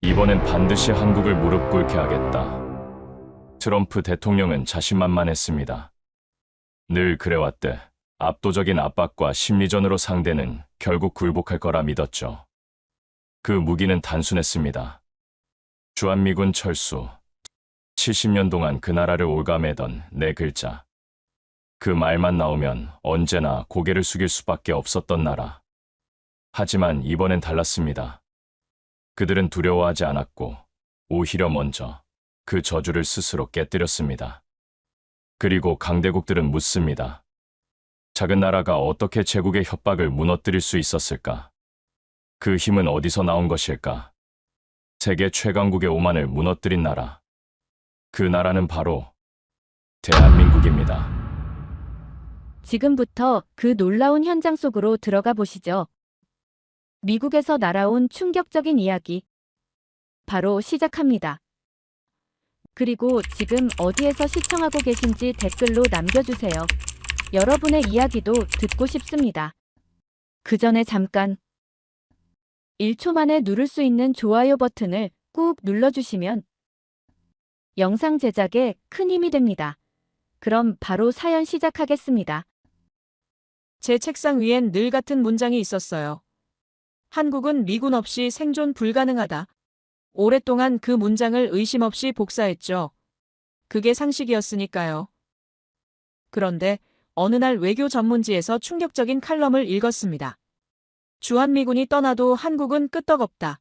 이번엔 반드시 한국을 무릎 꿇게 하겠다. 트럼프 대통령은 자신만만했습니다. 늘 그래왔대. 압도적인 압박과 심리전으로 상대는 결국 굴복할 거라 믿었죠. 그 무기는 단순했습니다. 주한미군 철수. 70년 동안 그 나라를 올가매던 네 글자. 그 말만 나오면 언제나 고개를 숙일 수밖에 없었던 나라. 하지만 이번엔 달랐습니다. 그들은 두려워하지 않았고 오히려 먼저 그 저주를 스스로 깨뜨렸습니다. 그리고 강대국들은 묻습니다. 작은 나라가 어떻게 제국의 협박을 무너뜨릴 수 있었을까? 그 힘은 어디서 나온 것일까? 세계 최강국의 오만을 무너뜨린 나라. 그 나라는 바로 대한민국입니다. 지금부터 그 놀라운 현장 속으로 들어가 보시죠. 미국에서 날아온 충격적인 이야기. 바로 시작합니다. 그리고 지금 어디에서 시청하고 계신지 댓글로 남겨주세요. 여러분의 이야기도 듣고 싶습니다. 그 전에 잠깐 1초 만에 누를 수 있는 좋아요 버튼을 꾹 눌러주시면 영상 제작에 큰 힘이 됩니다. 그럼 바로 사연 시작하겠습니다. 제 책상 위엔 늘 같은 문장이 있었어요. 한국은 미군 없이 생존 불가능하다. 오랫동안 그 문장을 의심 없이 복사했죠. 그게 상식이었으니까요. 그런데 어느 날 외교 전문지에서 충격적인 칼럼을 읽었습니다. 주한미군이 떠나도 한국은 끄떡없다.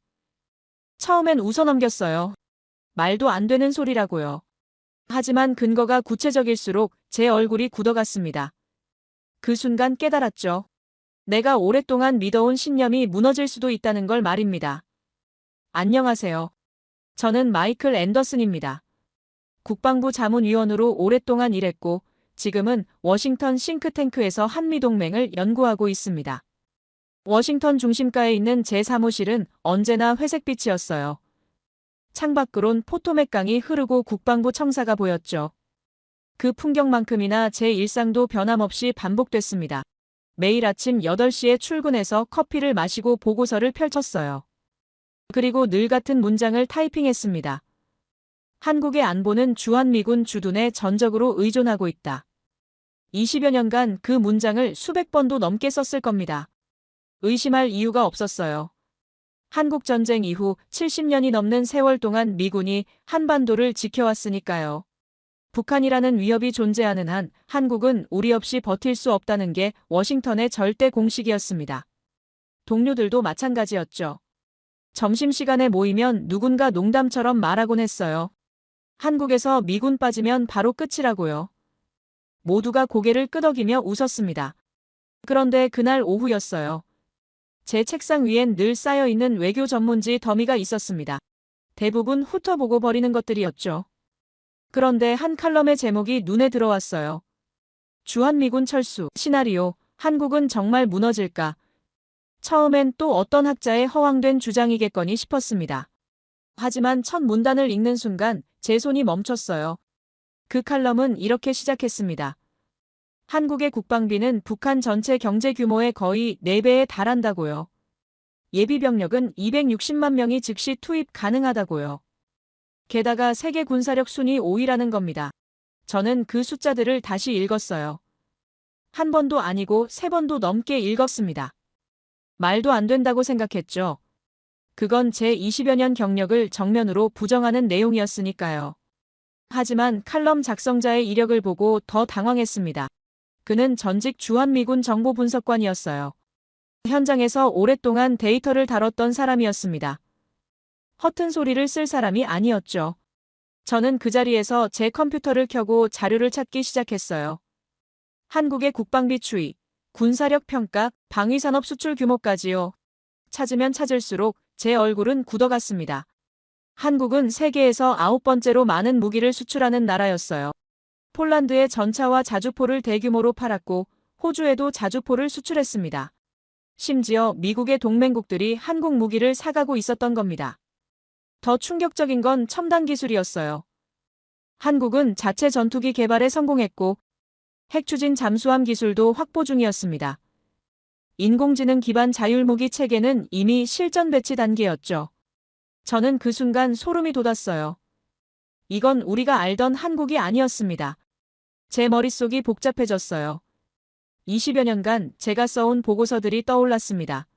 처음엔 웃어넘겼어요. 말도 안 되는 소리라고요. 하지만 근거가 구체적일수록 제 얼굴이 굳어갔습니다. 그 순간 깨달았죠. 내가 오랫동안 믿어온 신념이 무너질 수도 있다는 걸 말입니다. 안녕하세요. 저는 마이클 앤더슨입니다. 국방부 자문위원으로 오랫동안 일했고 지금은 워싱턴 싱크탱크에서 한미동맹을 연구하고 있습니다. 워싱턴 중심가에 있는 제 사무실은 언제나 회색빛이었어요. 창밖으론 포토맥 강이 흐르고 국방부 청사가 보였죠. 그 풍경만큼이나 제 일상도 변함없이 반복됐습니다. 매일 아침 8시에 출근해서 커피를 마시고 보고서를 펼쳤어요. 그리고 늘 같은 문장을 타이핑했습니다. 한국의 안보는 주한미군 주둔에 전적으로 의존하고 있다. 20여 년간 그 문장을 수백 번도 넘게 썼을 겁니다. 의심할 이유가 없었어요. 한국전쟁 이후 70년이 넘는 세월 동안 미군이 한반도를 지켜왔으니까요. 북한이라는 위협이 존재하는 한 한국은 우리 없이 버틸 수 없다는 게 워싱턴의 절대 공식이었습니다. 동료들도 마찬가지였죠. 점심시간에 모이면 누군가 농담처럼 말하곤 했어요. 한국에서 미군 빠지면 바로 끝이라고요. 모두가 고개를 끄덕이며 웃었습니다. 그런데 그날 오후였어요. 제 책상 위엔 늘 쌓여있는 외교 전문지 더미가 있었습니다. 대부분 훑어보고 버리는 것들이었죠. 그런데 한 칼럼의 제목이 눈에 들어왔어요. 주한미군 철수, 시나리오, 한국은 정말 무너질까? 처음엔 또 어떤 학자의 허황된 주장이겠거니 싶었습니다. 하지만 첫 문단을 읽는 순간 제 손이 멈췄어요. 그 칼럼은 이렇게 시작했습니다. 한국의 국방비는 북한 전체 경제 규모의 거의 4배에 달한다고요. 예비병력은 260만 명이 즉시 투입 가능하다고요. 게다가 세계 군사력 순위 5위라는 겁니다. 저는 그 숫자들을 다시 읽었어요. 한 번도 아니고 3번도 넘게 읽었습니다. 말도 안 된다고 생각했죠. 그건 제 20여 년 경력을 정면으로 부정하는 내용이었으니까요. 하지만 칼럼 작성자의 이력을 보고 더 당황했습니다. 그는 전직 주한미군 정보분석관이었어요. 현장에서 오랫동안 데이터를 다뤘던 사람이었습니다. 허튼 소리를 쓸 사람이 아니었죠. 저는 그 자리에서 제 컴퓨터를 켜고 자료를 찾기 시작했어요. 한국의 국방비 추이, 군사력 평가, 방위산업 수출 규모까지요. 찾으면 찾을수록 제 얼굴은 굳어갔습니다. 한국은 세계에서 9번째로 많은 무기를 수출하는 나라였어요. 폴란드에 전차와 자주포를 대규모로 팔았고 호주에도 자주포를 수출했습니다. 심지어 미국의 동맹국들이 한국 무기를 사가고 있었던 겁니다. 더 충격적인 건 첨단 기술이었어요. 한국은 자체 전투기 개발에 성공했고 핵추진 잠수함 기술도 확보 중이었습니다. 인공지능 기반 자율무기 체계는 이미 실전 배치 단계였죠. 저는 그 순간 소름이 돋았어요. 이건 우리가 알던 한국이 아니었습니다. 제 머릿속이 복잡해졌어요. 20여 년간 제가 써온 보고서들이 떠올랐습니다.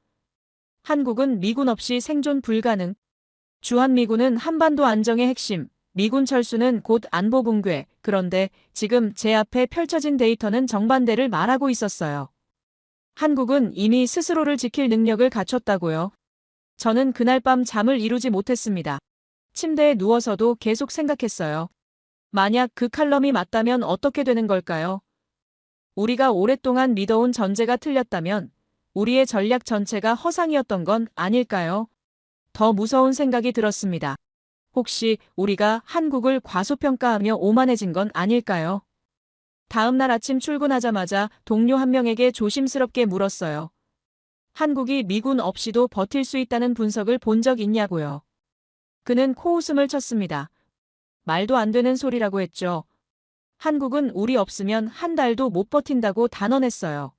한국은 미군 없이 생존 불가능. 주한미군은 한반도 안정의 핵심. 미군 철수는 곧 안보 붕괴. 그런데 지금 제 앞에 펼쳐진 데이터는 정반대를 말하고 있었어요. 한국은 이미 스스로를 지킬 능력을 갖췄다고요. 저는 그날 밤 잠을 이루지 못했습니다. 침대에 누워서도 계속 생각했어요. 만약 그 칼럼이 맞다면 어떻게 되는 걸까요? 우리가 오랫동안 믿어온 전제가 틀렸다면 우리의 전략 전체가 허상이었던 건 아닐까요? 더 무서운 생각이 들었습니다. 혹시 우리가 한국을 과소평가하며 오만해진 건 아닐까요? 다음 날 아침 출근하자마자 동료 한 명에게 조심스럽게 물었어요. 한국이 미군 없이도 버틸 수 있다는 분석을 본 적 있냐고요. 그는 코웃음을 쳤습니다. 말도 안 되는 소리라고 했죠. 한국은 우리 없으면 한 달도 못 버틴다고 단언했어요.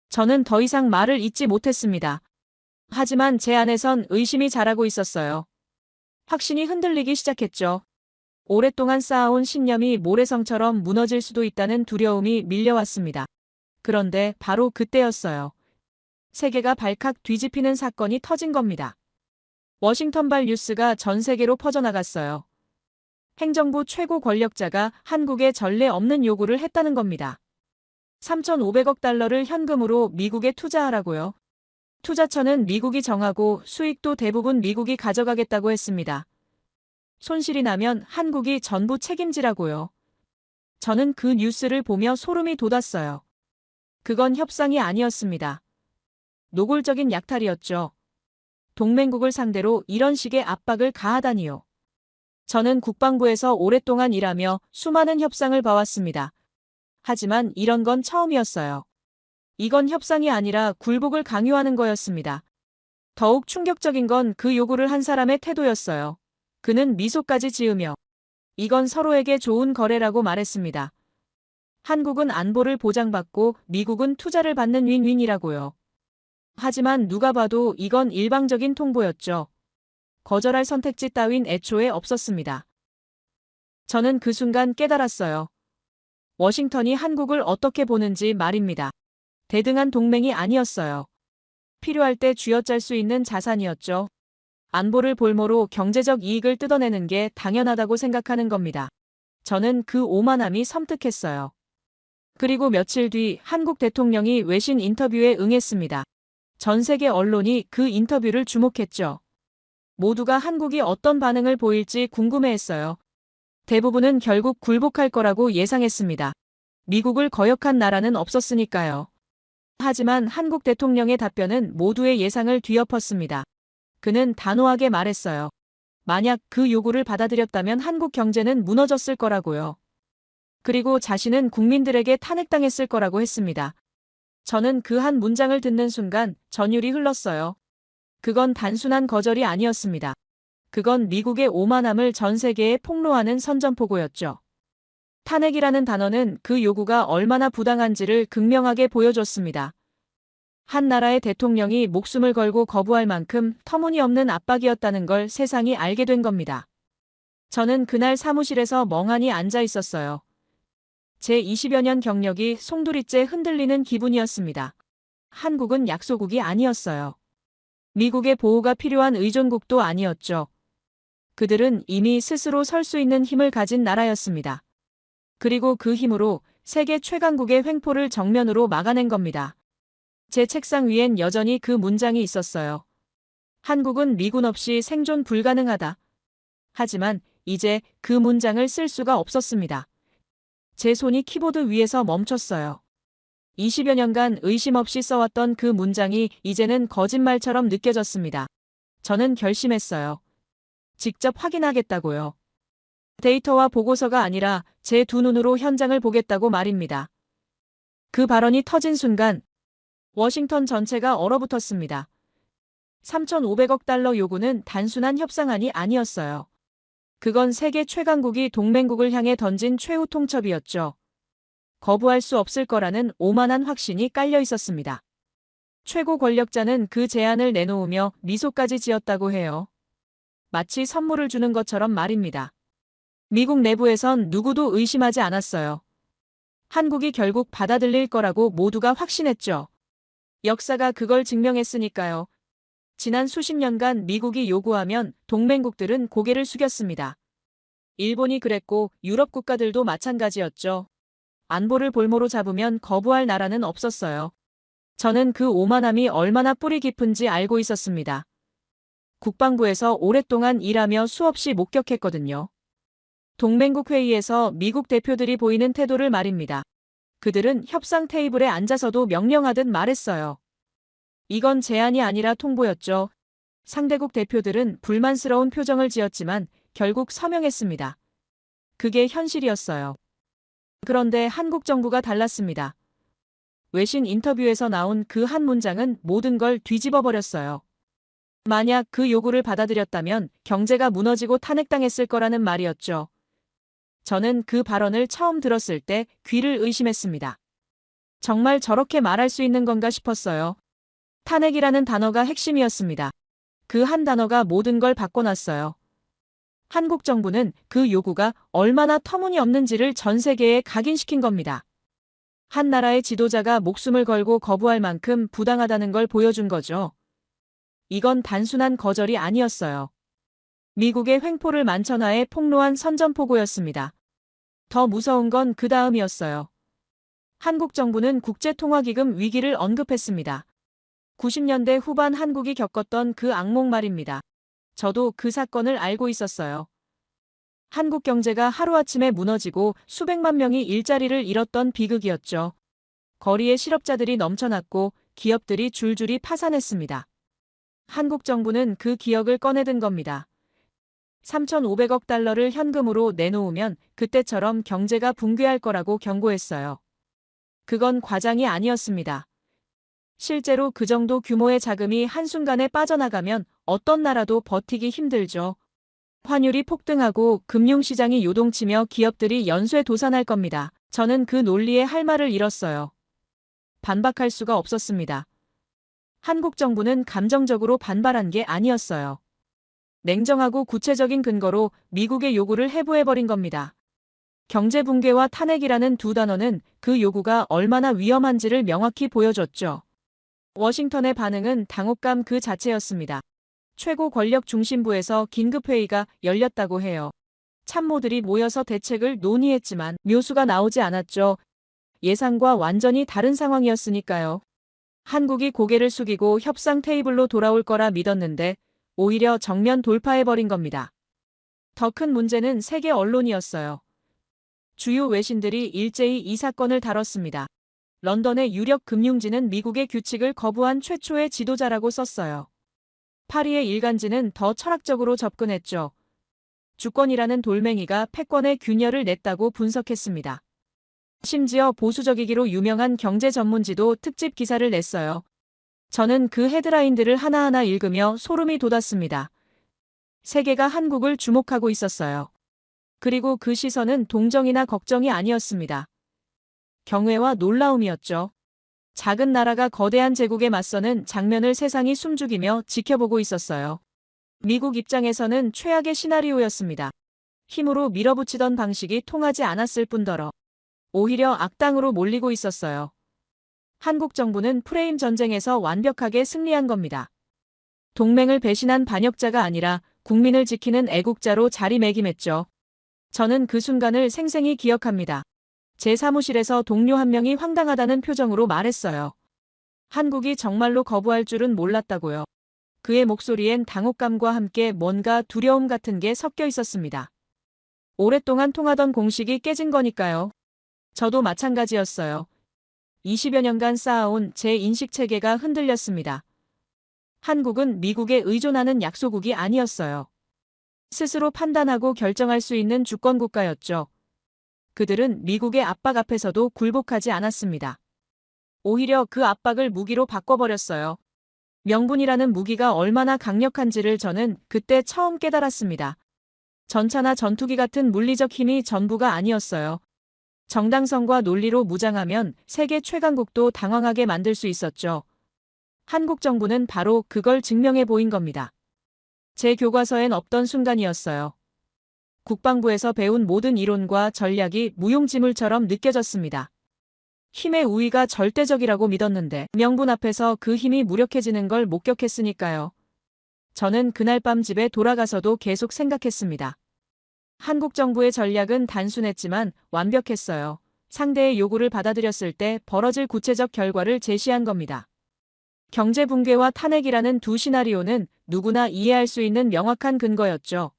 저는 더 이상 말을 잇지 못했습니다. 하지만 제 안에선 의심이 자라고 있었어요. 확신이 흔들리기 시작했죠. 오랫동안 쌓아온 신념이 모래성처럼 무너질 수도 있다는 두려움이 밀려왔습니다. 그런데 바로 그때였어요. 세계가 발칵 뒤집히는 사건이 터진 겁니다. 워싱턴발 뉴스가 전 세계로 퍼져나갔어요. 행정부 최고 권력자가 한국에 전례 없는 요구를 했다는 겁니다. 3,500억 달러를 현금으로 미국에 투자하라고요. 투자처는 미국이 정하고 수익도 대부분 미국이 가져가겠다고 했습니다. 손실이 나면 한국이 전부 책임지라고요. 저는 그 뉴스를 보며 소름이 돋았어요. 그건 협상이 아니었습니다. 노골적인 약탈이었죠. 동맹국을 상대로 이런 식의 압박을 가하다니요. 저는 국방부에서 오랫동안 일하며 수많은 협상을 봐왔습니다. 하지만 이런 건 처음이었어요. 이건 협상이 아니라 굴복을 강요하는 거였습니다. 더욱 충격적인 건 그 요구를 한 사람의 태도였어요. 그는 미소까지 지으며 이건 서로에게 좋은 거래라고 말했습니다. 한국은 안보를 보장받고 미국은 투자를 받는 윈윈이라고요. 하지만 누가 봐도 이건 일방적인 통보였죠. 거절할 선택지 따윈 애초에 없었습니다. 저는 그 순간 깨달았어요. 워싱턴이 한국을 어떻게 보는지 말입니다. 대등한 동맹이 아니었어요. 필요할 때 쥐어짤 수 있는 자산이었죠. 안보를 볼모로 경제적 이익을 뜯어내는 게 당연하다고 생각하는 겁니다. 저는 그 오만함이 섬뜩했어요. 그리고 며칠 뒤 한국 대통령이 외신 인터뷰에 응했습니다. 전 세계 언론이 그 인터뷰를 주목했죠. 모두가 한국이 어떤 반응을 보일지 궁금해했어요. 대부분은 결국 굴복할 거라고 예상했습니다. 미국을 거역한 나라는 없었으니까요. 하지만 한국 대통령의 답변은 모두의 예상을 뒤엎었습니다. 그는 단호하게 말했어요. 만약 그 요구를 받아들였다면 한국 경제는 무너졌을 거라고요. 그리고 자신은 국민들에게 탄핵당했을 거라고 했습니다. 저는 그 한 문장을 듣는 순간 전율이 흘렀어요. 그건 단순한 거절이 아니었습니다. 그건 미국의 오만함을 전 세계에 폭로하는 선전포고였죠. 탄핵이라는 단어는 그 요구가 얼마나 부당한지를 극명하게 보여줬습니다. 한 나라의 대통령이 목숨을 걸고 거부할 만큼 터무니없는 압박이었다는 걸 세상이 알게 된 겁니다. 저는 그날 사무실에서 멍하니 앉아 있었어요. 제 20여 년 경력이 송두리째 흔들리는 기분이었습니다. 한국은 약소국이 아니었어요. 미국의 보호가 필요한 의존국도 아니었죠. 그들은 이미 스스로 설 수 있는 힘을 가진 나라였습니다. 그리고 그 힘으로 세계 최강국의 횡포를 정면으로 막아낸 겁니다. 제 책상 위엔 여전히 그 문장이 있었어요. 한국은 미군 없이 생존 불가능하다. 하지만 이제 그 문장을 쓸 수가 없었습니다. 제 손이 키보드 위에서 멈췄어요. 20여 년간 의심 없이 써왔던 그 문장이 이제는 거짓말처럼 느껴졌습니다. 저는 결심했어요. 직접 확인하겠다고요. 데이터와 보고서가 아니라 제 두 눈으로 현장을 보겠다고 말입니다. 그 발언이 터진 순간 워싱턴 전체가 얼어붙었습니다. 3,500억 달러 요구는 단순한 협상안이 아니었어요. 그건 세계 최강국이 동맹국을 향해 던진 최후 통첩이었죠. 거부할 수 없을 거라는 오만한 확신이 깔려 있었습니다. 최고 권력자는 그 제안을 내놓으며 미소까지 지었다고 해요. 마치 선물을 주는 것처럼 말입니다. 미국 내부에선 누구도 의심하지 않았어요. 한국이 결국 받아들일 거라고 모두가 확신했죠. 역사가 그걸 증명했으니까요. 지난 수십 년간 미국이 요구하면 동맹국들은 고개를 숙였습니다. 일본이 그랬고 유럽 국가들도 마찬가지였죠. 안보를 볼모로 잡으면 거부할 나라는 없었어요. 저는 그 오만함이 얼마나 뿌리 깊은지 알고 있었습니다. 국방부에서 오랫동안 일하며 수없이 목격했거든요. 동맹국 회의에서 미국 대표들이 보이는 태도를 말입니다. 그들은 협상 테이블에 앉아서도 명령하듯 말했어요. 이건 제안이 아니라 통보였죠. 상대국 대표들은 불만스러운 표정을 지었지만 결국 서명했습니다. 그게 현실이었어요. 그런데 한국 정부가 달랐습니다. 외신 인터뷰에서 나온 그 한 문장은 모든 걸 뒤집어 버렸어요. 만약 그 요구를 받아들였다면 경제가 무너지고 탄핵당했을 거라는 말이었죠. 저는 그 발언을 처음 들었을 때 귀를 의심했습니다. 정말 저렇게 말할 수 있는 건가 싶었어요. 탄핵이라는 단어가 핵심이었습니다. 그 한 단어가 모든 걸 바꿔놨어요. 한국 정부는 그 요구가 얼마나 터무니없는지를 전 세계에 각인시킨 겁니다. 한 나라의 지도자가 목숨을 걸고 거부할 만큼 부당하다는 걸 보여준 거죠. 이건 단순한 거절이 아니었어요. 미국의 횡포를 만천하에 폭로한 선전포고였습니다. 더 무서운 건 그 다음이었어요. 한국 정부는 국제통화기금 위기를 언급했습니다. 90년대 후반 한국이 겪었던 그 악몽 말입니다. 저도 그 사건을 알고 있었어요. 한국 경제가 하루아침에 무너지고 수백만 명이 일자리를 잃었던 비극이었죠. 거리에 실업자들이 넘쳐났고 기업들이 줄줄이 파산했습니다. 한국 정부는 그 기억을 꺼내든 겁니다. 3,500억 달러를 현금으로 내놓으면 그때처럼 경제가 붕괴할 거라고 경고했어요. 그건 과장이 아니었습니다. 실제로 그 정도 규모의 자금이 한순간에 빠져나가면 어떤 나라도 버티기 힘들죠. 환율이 폭등하고 금융시장이 요동치며 기업들이 연쇄 도산할 겁니다. 저는 그 논리에 할 말을 잃었어요. 반박할 수가 없었습니다. 한국 정부는 감정적으로 반발한 게 아니었어요. 냉정하고 구체적인 근거로 미국의 요구를 해부해버린 겁니다. 경제 붕괴와 탄핵이라는 두 단어는 그 요구가 얼마나 위험한지를 명확히 보여줬죠. 워싱턴의 반응은 당혹감 그 자체였습니다. 최고 권력 중심부에서 긴급회의가 열렸다고 해요. 참모들이 모여서 대책을 논의했지만 묘수가 나오지 않았죠. 예상과 완전히 다른 상황이었으니까요. 한국이 고개를 숙이고 협상 테이블로 돌아올 거라 믿었는데 오히려 정면 돌파해버린 겁니다. 더 큰 문제는 세계 언론이었어요. 주요 외신들이 일제히 이 사건을 다뤘습니다. 런던의 유력 금융지는 미국의 규칙을 거부한 최초의 지도자라고 썼어요. 파리의 일간지는 더 철학적으로 접근했죠. 주권이라는 돌멩이가 패권의 균열을 냈다고 분석했습니다. 심지어 보수적이기로 유명한 경제 전문지도 특집 기사를 냈어요. 저는 그 헤드라인들을 하나하나 읽으며 소름이 돋았습니다. 세계가 한국을 주목하고 있었어요. 그리고 그 시선은 동정이나 걱정이 아니었습니다. 경외와 놀라움이었죠. 작은 나라가 거대한 제국에 맞서는 장면을 세상이 숨죽이며 지켜보고 있었어요. 미국 입장에서는 최악의 시나리오였습니다. 힘으로 밀어붙이던 방식이 통하지 않았을 뿐더러 오히려 악당으로 몰리고 있었어요. 한국 정부는 프레임 전쟁에서 완벽하게 승리한 겁니다. 동맹을 배신한 반역자가 아니라 국민을 지키는 애국자로 자리매김했죠. 저는 그 순간을 생생히 기억합니다. 제 사무실에서 동료 한 명이 황당하다는 표정으로 말했어요. 한국이 정말로 거부할 줄은 몰랐다고요. 그의 목소리엔 당혹감과 함께 뭔가 두려움 같은 게 섞여 있었습니다. 오랫동안 통하던 공식이 깨진 거니까요. 저도 마찬가지였어요. 20여 년간 쌓아온 제 인식체계가 흔들렸습니다. 한국은 미국에 의존하는 약소국이 아니었어요. 스스로 판단하고 결정할 수 있는 주권국가였죠. 그들은 미국의 압박 앞에서도 굴복하지 않았습니다. 오히려 그 압박을 무기로 바꿔버렸어요. 명분이라는 무기가 얼마나 강력한지를 저는 그때 처음 깨달았습니다. 전차나 전투기 같은 물리적 힘이 전부가 아니었어요. 정당성과 논리로 무장하면 세계 최강국도 당황하게 만들 수 있었죠. 한국 정부는 바로 그걸 증명해 보인 겁니다. 제 교과서엔 없던 순간이었어요. 국방부에서 배운 모든 이론과 전략이 무용지물처럼 느껴졌습니다. 힘의 우위가 절대적이라고 믿었는데 명분 앞에서 그 힘이 무력해지는 걸 목격했으니까요. 저는 그날 밤 집에 돌아가서도 계속 생각했습니다. 한국 정부의 전략은 단순했지만 완벽했어요. 상대의 요구를 받아들였을 때 벌어질 구체적 결과를 제시한 겁니다. 경제 붕괴와 탄핵이라는 두 시나리오는 누구나 이해할 수 있는 명확한 근거였죠.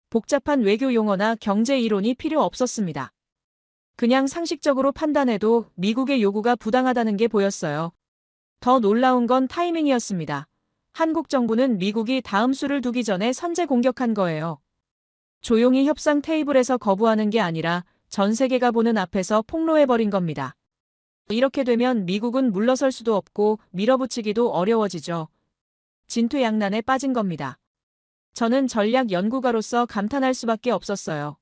복잡한 외교 용어나 경제 이론이 필요 없었습니다. 그냥 상식적으로 판단해도 미국의 요구가 부당하다는 게 보였어요. 더 놀라운 건 타이밍이었습니다. 한국 정부는 미국이 다음 수를 두기 전에 선제 공격한 거예요. 조용히 협상 테이블에서 거부하는 게 아니라 전 세계가 보는 앞에서 폭로해버린 겁니다. 이렇게 되면 미국은 물러설 수도 없고 밀어붙이기도 어려워지죠. 진퇴양난에 빠진 겁니다. 저는 전략 연구가로서 감탄할 수밖에 없었어요.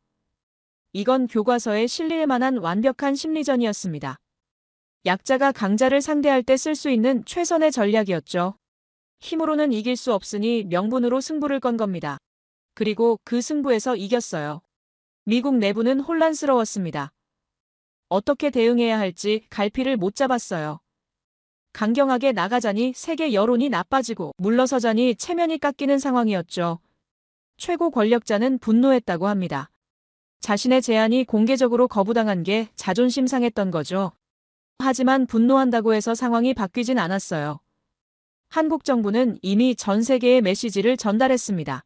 이건 교과서에 실릴 만한 완벽한 심리전이었습니다. 약자가 강자를 상대할 때 쓸 수 있는 최선의 전략이었죠. 힘으로는 이길 수 없으니 명분으로 승부를 건 겁니다. 그리고 그 승부에서 이겼어요. 미국 내부는 혼란스러웠습니다. 어떻게 대응해야 할지 갈피를 못 잡았어요. 강경하게 나가자니 세계 여론이 나빠지고 물러서자니 체면이 깎이는 상황이었죠. 최고 권력자는 분노했다고 합니다. 자신의 제안이 공개적으로 거부당한 게 자존심 상했던 거죠. 하지만 분노한다고 해서 상황이 바뀌진 않았어요. 한국 정부는 이미 전 세계에 메시지를 전달했습니다.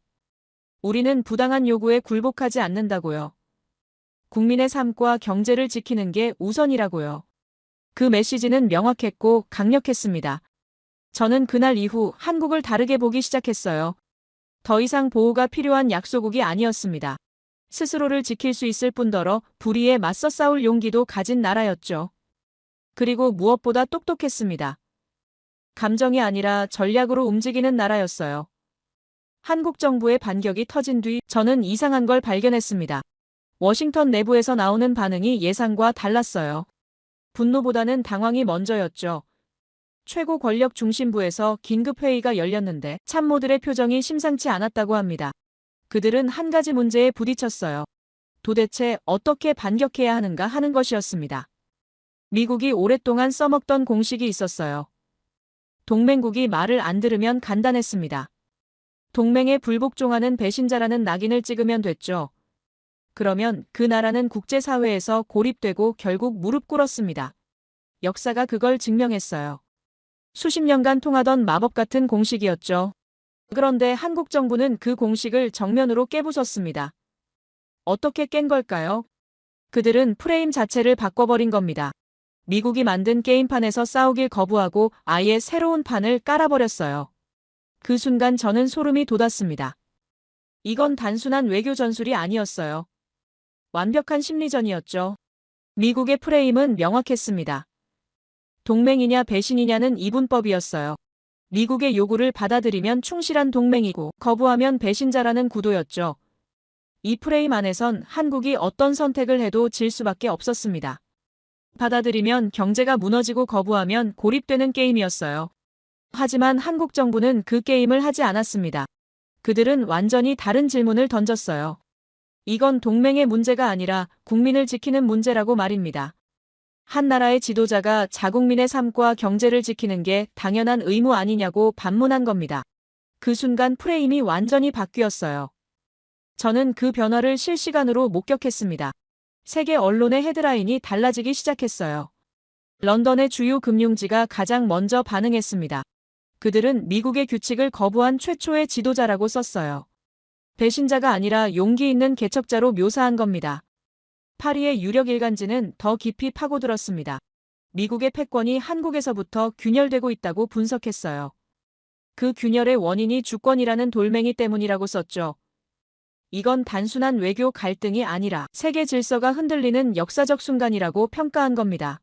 우리는 부당한 요구에 굴복하지 않는다고요. 국민의 삶과 경제를 지키는 게 우선이라고요. 그 메시지는 명확했고 강력했습니다. 저는 그날 이후 한국을 다르게 보기 시작했어요. 더 이상 보호가 필요한 약소국이 아니었습니다. 스스로를 지킬 수 있을 뿐더러 불의에 맞서 싸울 용기도 가진 나라였죠. 그리고 무엇보다 똑똑했습니다. 감정이 아니라 전략으로 움직이는 나라였어요. 한국 정부의 반격이 터진 뒤 저는 이상한 걸 발견했습니다. 워싱턴 내부에서 나오는 반응이 예상과 달랐어요. 분노보다는 당황이 먼저였죠. 최고 권력 중심부에서 긴급회의가 열렸는데 참모들의 표정이 심상치 않았다고 합니다. 그들은 한 가지 문제에 부딪혔어요. 도대체 어떻게 반격해야 하는가 하는 것이었습니다. 미국이 오랫동안 써먹던 공식이 있었어요. 동맹국이 말을 안 들으면 간단했습니다. 동맹에 불복종하는 배신자라는 낙인을 찍으면 됐죠. 그러면 그 나라는 국제사회에서 고립되고 결국 무릎 꿇었습니다. 역사가 그걸 증명했어요. 수십 년간 통하던 마법 같은 공식이었죠. 그런데 한국 정부는 그 공식을 정면으로 깨부쉈습니다. 어떻게 깬 걸까요? 그들은 프레임 자체를 바꿔버린 겁니다. 미국이 만든 게임판에서 싸우길 거부하고 아예 새로운 판을 깔아버렸어요. 그 순간 저는 소름이 돋았습니다. 이건 단순한 외교 전술이 아니었어요. 완벽한 심리전이었죠. 미국의 프레임은 명확했습니다. 동맹이냐 배신이냐는 이분법이었어요. 미국의 요구를 받아들이면 충실한 동맹이고 거부하면 배신자라는 구도였죠. 이 프레임 안에선 한국이 어떤 선택을 해도 질 수밖에 없었습니다. 받아들이면 경제가 무너지고 거부하면 고립되는 게임이었어요. 하지만 한국 정부는 그 게임을 하지 않았습니다. 그들은 완전히 다른 질문을 던졌어요. 이건 동맹의 문제가 아니라 국민을 지키는 문제라고 말입니다. 한 나라의 지도자가 자국민의 삶과 경제를 지키는 게 당연한 의무 아니냐고 반문한 겁니다. 그 순간 프레임이 완전히 바뀌었어요. 저는 그 변화를 실시간으로 목격했습니다. 세계 언론의 헤드라인이 달라지기 시작했어요. 런던의 주요 금융지가 가장 먼저 반응했습니다. 그들은 미국의 규칙을 거부한 최초의 지도자라고 썼어요. 배신자가 아니라 용기 있는 개척자로 묘사한 겁니다. 파리의 유력 일간지는 더 깊이 파고들었습니다. 미국의 패권이 한국에서부터 균열되고 있다고 분석했어요. 그 균열의 원인이 주권이라는 돌멩이 때문이라고 썼죠. 이건 단순한 외교 갈등이 아니라 세계 질서가 흔들리는 역사적 순간이라고 평가한 겁니다.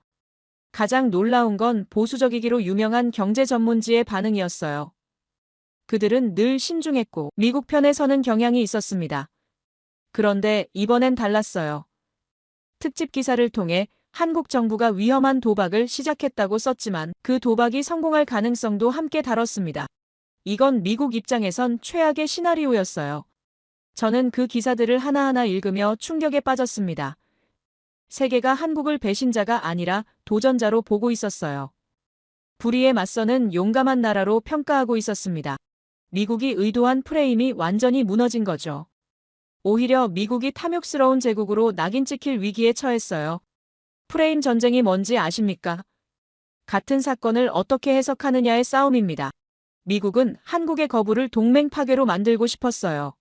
가장 놀라운 건 보수적이기로 유명한 경제 전문지의 반응이었어요. 그들은 늘 신중했고 미국 편에 서는 경향이 있었습니다. 그런데 이번엔 달랐어요. 특집 기사를 통해 한국 정부가 위험한 도박을 시작했다고 썼지만 그 도박이 성공할 가능성도 함께 다뤘습니다. 이건 미국 입장에선 최악의 시나리오였어요. 저는 그 기사들을 하나하나 읽으며 충격에 빠졌습니다. 세계가 한국을 배신자가 아니라 도전자로 보고 있었어요. 불의에 맞서는 용감한 나라로 평가하고 있었습니다. 미국이 의도한 프레임이 완전히 무너진 거죠. 오히려 미국이 탐욕스러운 제국으로 낙인 찍힐 위기에 처했어요. 프레임 전쟁이 뭔지 아십니까? 같은 사건을 어떻게 해석하느냐의 싸움입니다. 미국은 한국의 거부를 동맹 파괴로 만들고 싶었어요.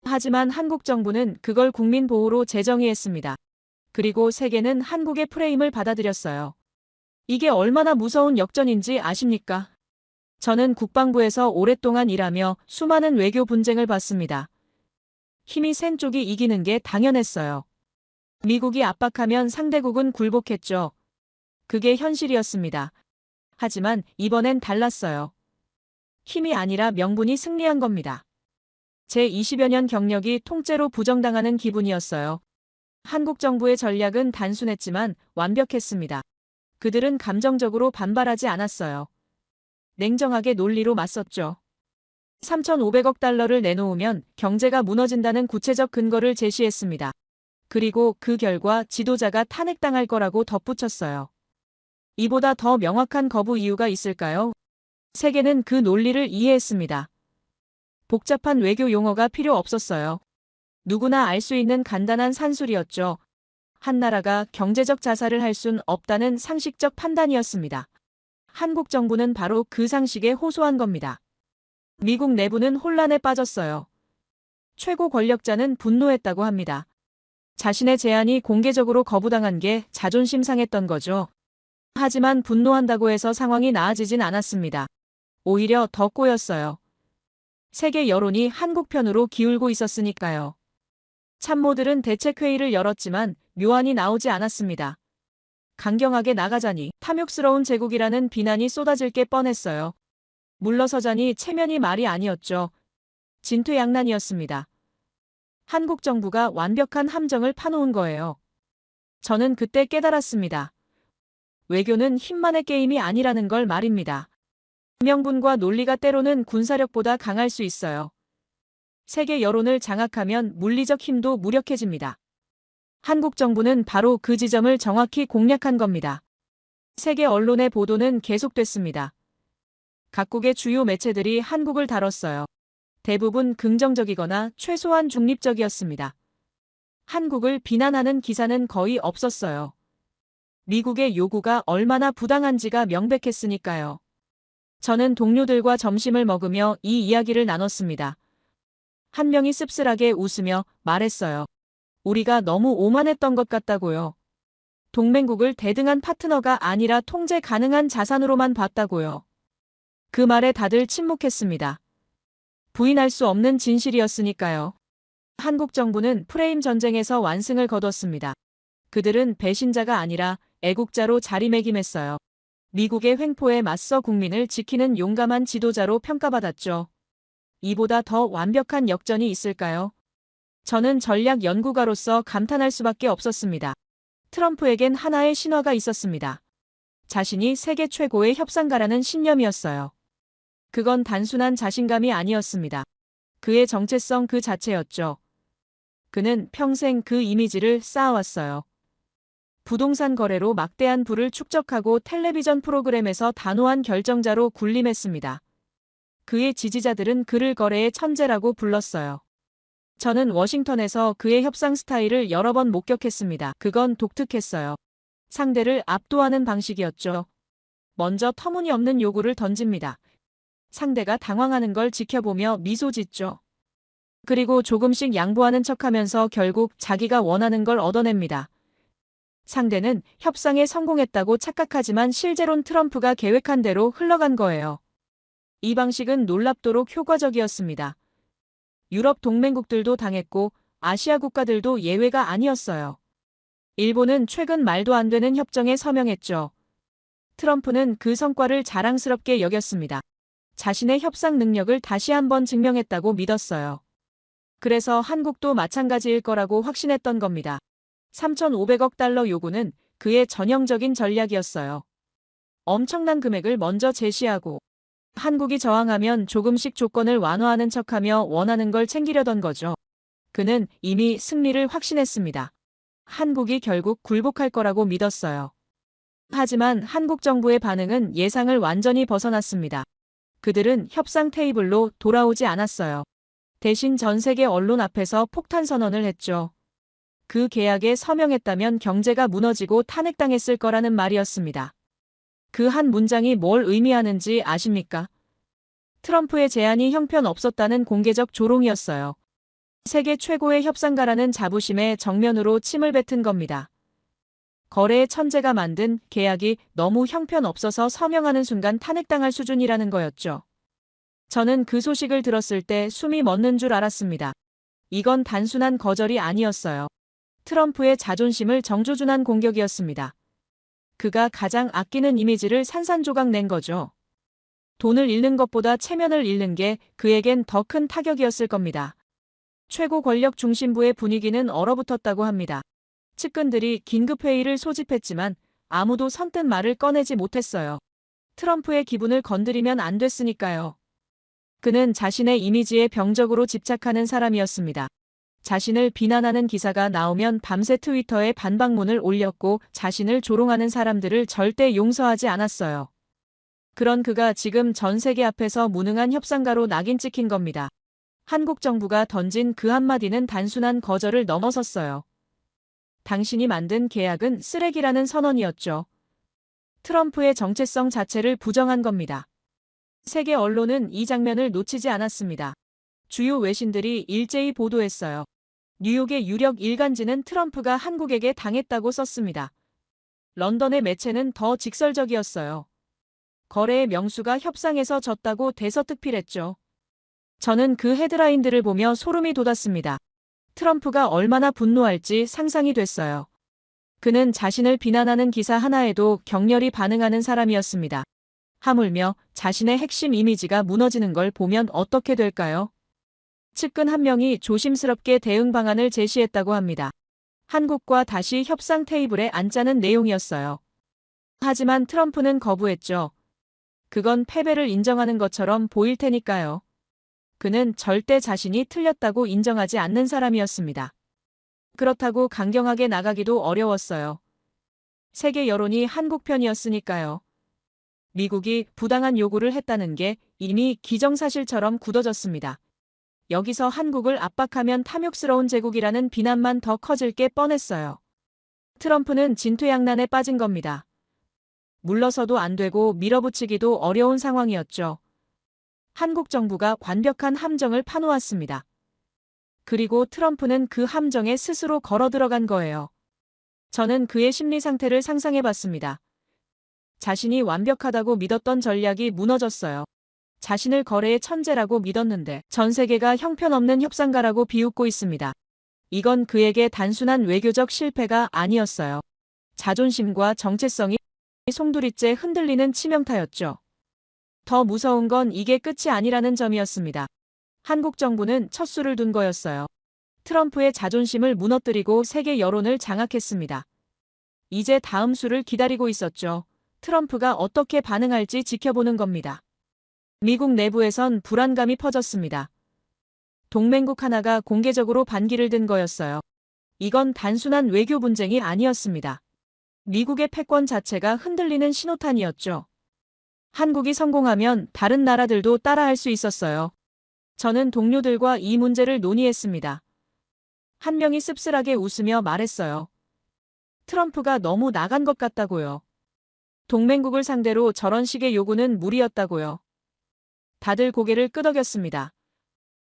하지만 한국 정부는 그걸 국민 보호로 재정의했습니다. 그리고 세계는 한국의 프레임을 받아들였어요. 이게 얼마나 무서운 역전인지 아십니까? 저는 국방부에서 오랫동안 일하며 수많은 외교 분쟁을 봤습니다. 힘이 센 쪽이 이기는 게 당연했어요. 미국이 압박하면 상대국은 굴복했죠. 그게 현실이었습니다. 하지만 이번엔 달랐어요. 힘이 아니라 명분이 승리한 겁니다. 제 20여 년 경력이 통째로 부정당하는 기분이었어요. 한국 정부의 전략은 단순했지만 완벽했습니다. 그들은 감정적으로 반발하지 않았어요. 냉정하게 논리로 맞섰죠. 3,500억 달러를 내놓으면 경제가 무너진다는 구체적 근거를 제시했습니다. 그리고 그 결과 지도자가 탄핵당할 거라고 덧붙였어요. 이보다 더 명확한 거부 이유가 있을까요? 세계는 그 논리를 이해했습니다. 복잡한 외교 용어가 필요 없었어요. 누구나 알 수 있는 간단한 산술이었죠. 한 나라가 경제적 자살을 할 순 없다는 상식적 판단이었습니다. 한국 정부는 바로 그 상식에 호소한 겁니다. 미국 내부는 혼란에 빠졌어요. 최고 권력자는 분노했다고 합니다. 자신의 제안이 공개적으로 거부당한 게 자존심 상했던 거죠. 하지만 분노한다고 해서 상황이 나아지진 않았습니다. 오히려 더 꼬였어요. 세계 여론이 한국 편으로 기울고 있었으니까요. 참모들은 대책회의를 열었지만 묘안이 나오지 않았습니다. 강경하게 나가자니 탐욕스러운 제국이라는 비난이 쏟아질 게 뻔했어요. 물러서자니 체면이 말이 아니었죠. 진퇴양난이었습니다. 한국 정부가 완벽한 함정을 파놓은 거예요. 저는 그때 깨달았습니다. 외교는 힘만의 게임이 아니라는 걸 말입니다. 명분과 논리가 때로는 군사력보다 강할 수 있어요. 세계 여론을 장악하면 물리적 힘도 무력해집니다. 한국 정부는 바로 그 지점을 정확히 공략한 겁니다. 세계 언론의 보도는 계속됐습니다. 각국의 주요 매체들이 한국을 다뤘어요. 대부분 긍정적이거나 최소한 중립적이었습니다. 한국을 비난하는 기사는 거의 없었어요. 미국의 요구가 얼마나 부당한지가 명백했으니까요. 저는 동료들과 점심을 먹으며 이 이야기를 나눴습니다. 한 명이 씁쓸하게 웃으며 말했어요. 우리가 너무 오만했던 것 같다고요. 동맹국을 대등한 파트너가 아니라 통제 가능한 자산으로만 봤다고요. 그 말에 다들 침묵했습니다. 부인할 수 없는 진실이었으니까요. 한국 정부는 프레임 전쟁에서 완승을 거뒀습니다. 그들은 배신자가 아니라 애국자로 자리매김했어요. 미국의 횡포에 맞서 국민을 지키는 용감한 지도자로 평가받았죠. 이보다 더 완벽한 역전이 있을까요? 저는 전략 연구가로서 감탄할 수밖에 없었습니다. 트럼프에겐 하나의 신화가 있었습니다. 자신이 세계 최고의 협상가라는 신념이었어요. 그건 단순한 자신감이 아니었습니다. 그의 정체성 그 자체였죠. 그는 평생 그 이미지를 쌓아왔어요. 부동산 거래로 막대한 부를 축적하고 텔레비전 프로그램에서 단호한 결정자로 군림했습니다. 그의 지지자들은 그를 거래의 천재라고 불렀어요. 저는 워싱턴에서 그의 협상 스타일을 여러 번 목격했습니다. 그건 독특했어요. 상대를 압도하는 방식이었죠. 먼저 터무니없는 요구를 던집니다. 상대가 당황하는 걸 지켜보며 미소 짓죠. 그리고 조금씩 양보하는 척하면서 결국 자기가 원하는 걸 얻어냅니다. 상대는 협상에 성공했다고 착각하지만 실제론 트럼프가 계획한 대로 흘러간 거예요. 이 방식은 놀랍도록 효과적이었습니다. 유럽 동맹국들도 당했고 아시아 국가들도 예외가 아니었어요. 일본은 최근 말도 안 되는 협정에 서명했죠. 트럼프는 그 성과를 자랑스럽게 여겼습니다. 자신의 협상 능력을 다시 한번 증명했다고 믿었어요. 그래서 한국도 마찬가지일 거라고 확신했던 겁니다. 3,500억 달러 요구는 그의 전형적인 전략이었어요. 엄청난 금액을 먼저 제시하고 한국이 저항하면 조금씩 조건을 완화하는 척하며 원하는 걸 챙기려던 거죠. 그는 이미 승리를 확신했습니다. 한국이 결국 굴복할 거라고 믿었어요. 하지만 한국 정부의 반응은 예상을 완전히 벗어났습니다. 그들은 협상 테이블로 돌아오지 않았어요. 대신 전 세계 언론 앞에서 폭탄 선언을 했죠. 그 계약에 서명했다면 경제가 무너지고 탄핵당했을 거라는 말이었습니다. 그 한 문장이 뭘 의미하는지 아십니까? 트럼프의 제안이 형편없었다는 공개적 조롱이었어요. 세계 최고의 협상가라는 자부심에 정면으로 침을 뱉은 겁니다. 거래의 천재가 만든 계약이 너무 형편없어서 서명하는 순간 탄핵당할 수준이라는 거였죠. 저는 그 소식을 들었을 때 숨이 멎는 줄 알았습니다. 이건 단순한 거절이 아니었어요. 트럼프의 자존심을 정조준한 공격이었습니다. 그가 가장 아끼는 이미지를 산산조각 낸 거죠. 돈을 잃는 것보다 체면을 잃는 게 그에겐 더 큰 타격이었을 겁니다. 최고 권력 중심부의 분위기는 얼어붙었다고 합니다. 측근들이 긴급회의를 소집했지만 아무도 선뜻 말을 꺼내지 못했어요. 트럼프의 기분을 건드리면 안 됐으니까요. 그는 자신의 이미지에 병적으로 집착하는 사람이었습니다. 자신을 비난하는 기사가 나오면 밤새 트위터에 반박문을 올렸고 자신을 조롱하는 사람들을 절대 용서하지 않았어요. 그런 그가 지금 전 세계 앞에서 무능한 협상가로 낙인 찍힌 겁니다. 한국 정부가 던진 그 한마디는 단순한 거절을 넘어섰어요. 당신이 만든 계약은 쓰레기라는 선언이었죠. 트럼프의 정체성 자체를 부정한 겁니다. 세계 언론은 이 장면을 놓치지 않았습니다. 주요 외신들이 일제히 보도했어요. 뉴욕의 유력 일간지는 트럼프가 한국에게 당했다고 썼습니다. 런던의 매체는 더 직설적이었어요. 거래의 명수가 협상에서 졌다고 대서특필했죠. 저는 그 헤드라인들을 보며 소름이 돋았습니다. 트럼프가 얼마나 분노할지 상상이 됐어요. 그는 자신을 비난하는 기사 하나에도 격렬히 반응하는 사람이었습니다. 하물며 자신의 핵심 이미지가 무너지는 걸 보면 어떻게 될까요? 측근 한 명이 조심스럽게 대응 방안을 제시했다고 합니다. 한국과 다시 협상 테이블에 앉자는 내용이었어요. 하지만 트럼프는 거부했죠. 그건 패배를 인정하는 것처럼 보일 테니까요. 그는 절대 자신이 틀렸다고 인정하지 않는 사람이었습니다. 그렇다고 강경하게 나가기도 어려웠어요. 세계 여론이 한국 편이었으니까요. 미국이 부당한 요구를 했다는 게 이미 기정사실처럼 굳어졌습니다. 여기서 한국을 압박하면 탐욕스러운 제국이라는 비난만 더 커질 게 뻔했어요. 트럼프는 진퇴양난에 빠진 겁니다. 물러서도 안 되고 밀어붙이기도 어려운 상황이었죠. 한국 정부가 완벽한 함정을 파놓았습니다. 그리고 트럼프는 그 함정에 스스로 걸어 들어간 거예요. 저는 그의 심리 상태를 상상해 봤습니다. 자신이 완벽하다고 믿었던 전략이 무너졌어요. 자신을 거래의 천재라고 믿었는데 전 세계가 형편없는 협상가라고 비웃고 있습니다. 이건 그에게 단순한 외교적 실패가 아니었어요. 자존심과 정체성이 송두리째 흔들리는 치명타였죠. 더 무서운 건 이게 끝이 아니라는 점이었습니다. 한국 정부는 첫 수를 둔 거였어요. 트럼프의 자존심을 무너뜨리고 세계 여론을 장악했습니다. 이제 다음 수를 기다리고 있었죠. 트럼프가 어떻게 반응할지 지켜보는 겁니다. 미국 내부에선 불안감이 퍼졌습니다. 동맹국 하나가 공개적으로 반기를 든 거였어요. 이건 단순한 외교 분쟁이 아니었습니다. 미국의 패권 자체가 흔들리는 신호탄이었죠. 한국이 성공하면 다른 나라들도 따라할 수 있었어요. 저는 동료들과 이 문제를 논의했습니다. 한 명이 씁쓸하게 웃으며 말했어요. 트럼프가 너무 나간 것 같다고요. 동맹국을 상대로 저런 식의 요구는 무리였다고요. 다들 고개를 끄덕였습니다.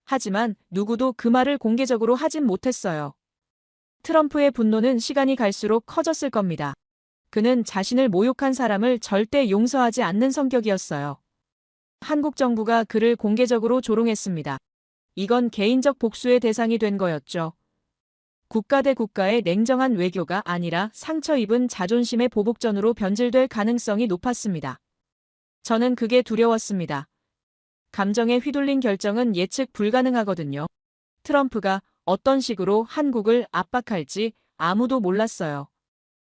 하지만 누구도 그 말을 공개적으로 하진 못했어요. 트럼프의 분노는 시간이 갈수록 커졌을 겁니다. 그는 자신을 모욕한 사람을 절대 용서하지 않는 성격이었어요. 한국 정부가 그를 공개적으로 조롱했습니다. 이건 개인적 복수의 대상이 된 거였죠. 국가 대 국가의 냉정한 외교가 아니라 상처 입은 자존심의 보복전으로 변질될 가능성이 높았습니다. 저는 그게 두려웠습니다. 감정에 휘둘린 결정은 예측 불가능하거든요. 트럼프가 어떤 식으로 한국을 압박할지 아무도 몰랐어요.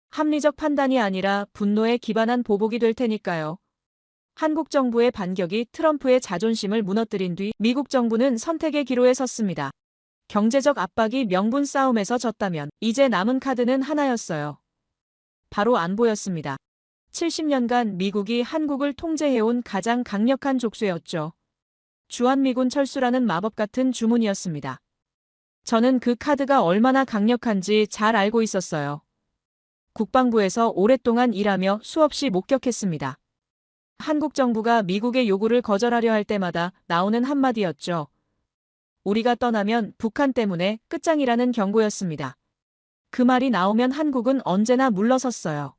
합리적 판단이 아니라 분노에 기반한 보복이 될 테니까요. 한국 정부의 반격이 트럼프의 자존심을 무너뜨린 뒤 미국 정부는 선택의 기로에 섰습니다. 경제적 압박이 명분 싸움에서 졌다면 이제 남은 카드는 하나였어요. 바로 안보였습니다. 70년간 미국이 한국을 통제해온 가장 강력한 족쇄였죠. 주한미군 철수라는 마법 같은 주문이었습니다. 저는 그 카드가 얼마나 강력한지 잘 알고 있었어요. 국방부에서 오랫동안 일하며 수없이 목격했습니다. 한국 정부가 미국의 요구를 거절하려 할 때마다 나오는 한마디였죠. 우리가 떠나면 북한 때문에 끝장이라는 경고였습니다. 그 말이 나오면 한국은 언제나 물러섰어요.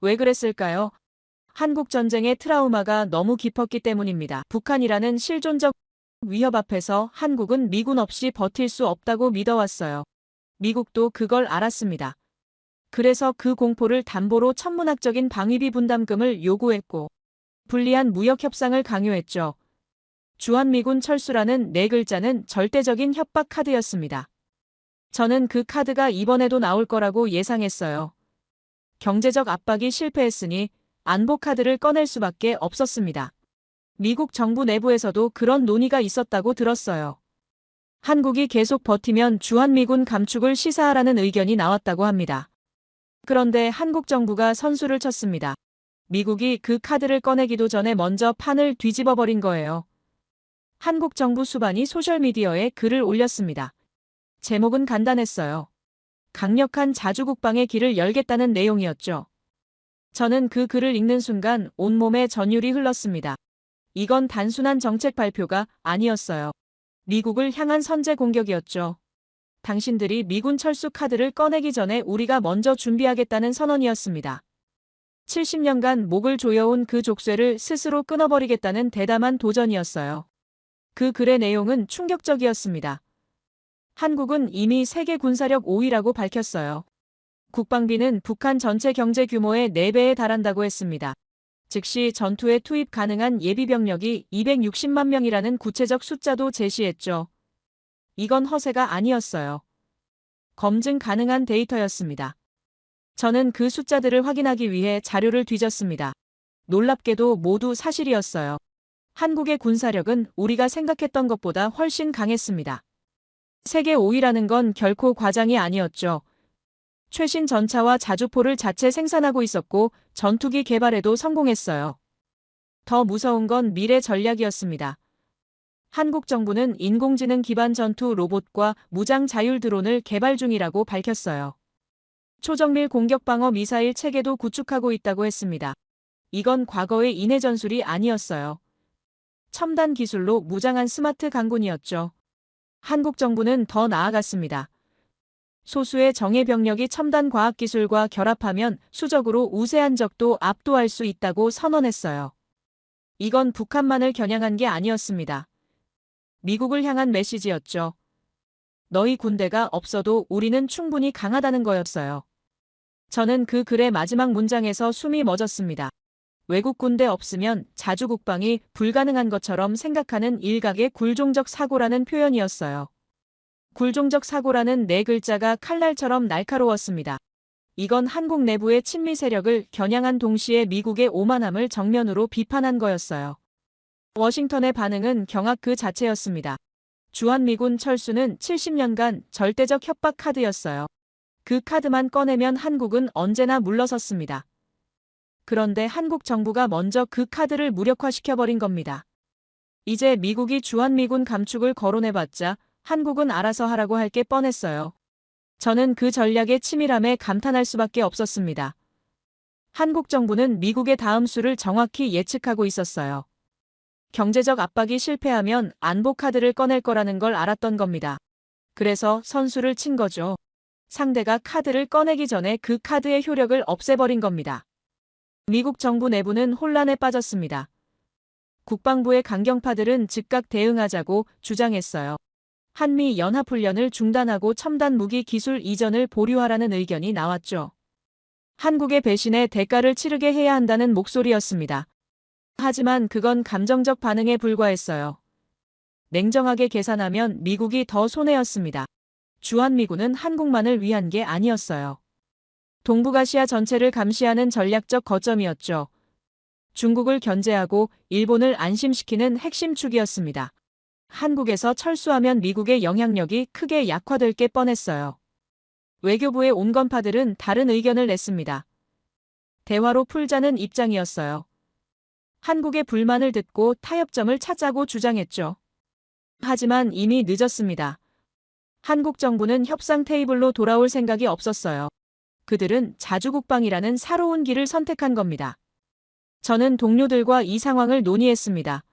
왜 그랬을까요? 한국 전쟁의 트라우마가 너무 깊었기 때문입니다. 북한이라는 실존적 위협 앞에서 한국은 미군 없이 버틸 수 없다고 믿어왔어요. 미국도 그걸 알았습니다. 그래서 그 공포를 담보로 천문학적인 방위비 분담금을 요구했고 불리한 무역 협상을 강요했죠. 주한미군 철수라는 네 글자는 절대적인 협박 카드였습니다. 저는 그 카드가 이번에도 나올 거라고 예상했어요. 경제적 압박이 실패했으니 안보 카드를 꺼낼 수밖에 없었습니다. 미국 정부 내부에서도 그런 논의가 있었다고 들었어요. 한국이 계속 버티면 주한미군 감축을 시사하라는 의견이 나왔다고 합니다. 그런데 한국 정부가 선수를 쳤습니다. 미국이 그 카드를 꺼내기도 전에 먼저 판을 뒤집어 버린 거예요. 한국 정부 수반이 소셜미디어에 글을 올렸습니다. 제목은 간단했어요. 강력한 자주국방의 길을 열겠다는 내용이었죠. 저는 그 글을 읽는 순간 온몸에 전율이 흘렀습니다. 이건 단순한 정책 발표가 아니었어요. 미국을 향한 선제 공격이었죠. 당신들이 미군 철수 카드를 꺼내기 전에 우리가 먼저 준비하겠다는 선언이었습니다. 70년간 목을 조여온 그 족쇄를 스스로 끊어버리겠다는 대담한 도전이었어요. 그 글의 내용은 충격적이었습니다. 한국은 이미 세계 군사력 5위라고 밝혔어요. 국방비는 북한 전체 경제 규모의 4배에 달한다고 했습니다. 즉시 전투에 투입 가능한 예비병력이 260만 명이라는 구체적 숫자도 제시했죠. 이건 허세가 아니었어요. 검증 가능한 데이터였습니다. 저는 그 숫자들을 확인하기 위해 자료를 뒤졌습니다. 놀랍게도 모두 사실이었어요. 한국의 군사력은 우리가 생각했던 것보다 훨씬 강했습니다. 세계 5위라는 건 결코 과장이 아니었죠. 최신 전차와 자주포를 자체 생산하고 있었고 전투기 개발에도 성공했어요. 더 무서운 건 미래 전략이었습니다. 한국 정부는 인공지능 기반 전투 로봇과 무장 자율 드론을 개발 중이라고 밝혔어요. 초정밀 공격 방어 미사일 체계도 구축하고 있다고 했습니다. 이건 과거의 인해 전술이 아니었어요. 첨단 기술로 무장한 스마트 강군이었죠. 한국 정부는 더 나아갔습니다. 소수의 정예 병력이 첨단 과학 기술과 결합하면 수적으로 우세한 적도 압도할 수 있다고 선언했어요. 이건 북한만을 겨냥한 게 아니었습니다. 미국을 향한 메시지였죠. 너희 군대가 없어도 우리는 충분히 강하다는 거였어요. 저는 그 글의 마지막 문장에서 숨이 멎었습니다. 외국 군대 없으면 자주국방이 불가능한 것처럼 생각하는 일각의 굴종적 사고라는 표현이었어요. 굴종적 사고라는 네 글자가 칼날처럼 날카로웠습니다. 이건 한국 내부의 친미 세력을 겨냥한 동시에 미국의 오만함을 정면으로 비판한 거였어요. 워싱턴의 반응은 경악 그 자체였습니다. 주한미군 철수는 70년간 절대적 협박 카드였어요. 그 카드만 꺼내면 한국은 언제나 물러섰습니다. 그런데 한국 정부가 먼저 그 카드를 무력화시켜버린 겁니다. 이제 미국이 주한미군 감축을 거론해봤자 한국은 알아서 하라고 할 게 뻔했어요. 저는 그 전략의 치밀함에 감탄할 수밖에 없었습니다. 한국 정부는 미국의 다음 수를 정확히 예측하고 있었어요. 경제적 압박이 실패하면 안보 카드를 꺼낼 거라는 걸 알았던 겁니다. 그래서 선수를 친 거죠. 상대가 카드를 꺼내기 전에 그 카드의 효력을 없애버린 겁니다. 미국 정부 내부는 혼란에 빠졌습니다. 국방부의 강경파들은 즉각 대응하자고 주장했어요. 한미 연합훈련을 중단하고 첨단 무기 기술 이전을 보류하라는 의견이 나왔죠. 한국의 배신에 대가를 치르게 해야 한다는 목소리였습니다. 하지만 그건 감정적 반응에 불과했어요. 냉정하게 계산하면 미국이 더 손해였습니다. 주한미군은 한국만을 위한 게 아니었어요. 동북아시아 전체를 감시하는 전략적 거점이었죠. 중국을 견제하고 일본을 안심시키는 핵심 축이었습니다. 한국에서 철수하면 미국의 영향력이 크게 약화될 게 뻔했어요. 외교부의 온건파들은 다른 의견을 냈습니다. 대화로 풀자는 입장이었어요. 한국의 불만을 듣고 타협점을 찾자고 주장했죠. 하지만 이미 늦었습니다. 한국 정부는 협상 테이블로 돌아올 생각이 없었어요. 그들은 자주국방이라는 새로운 길을 선택한 겁니다. 저는 동료들과 이 상황을 논의했습니다.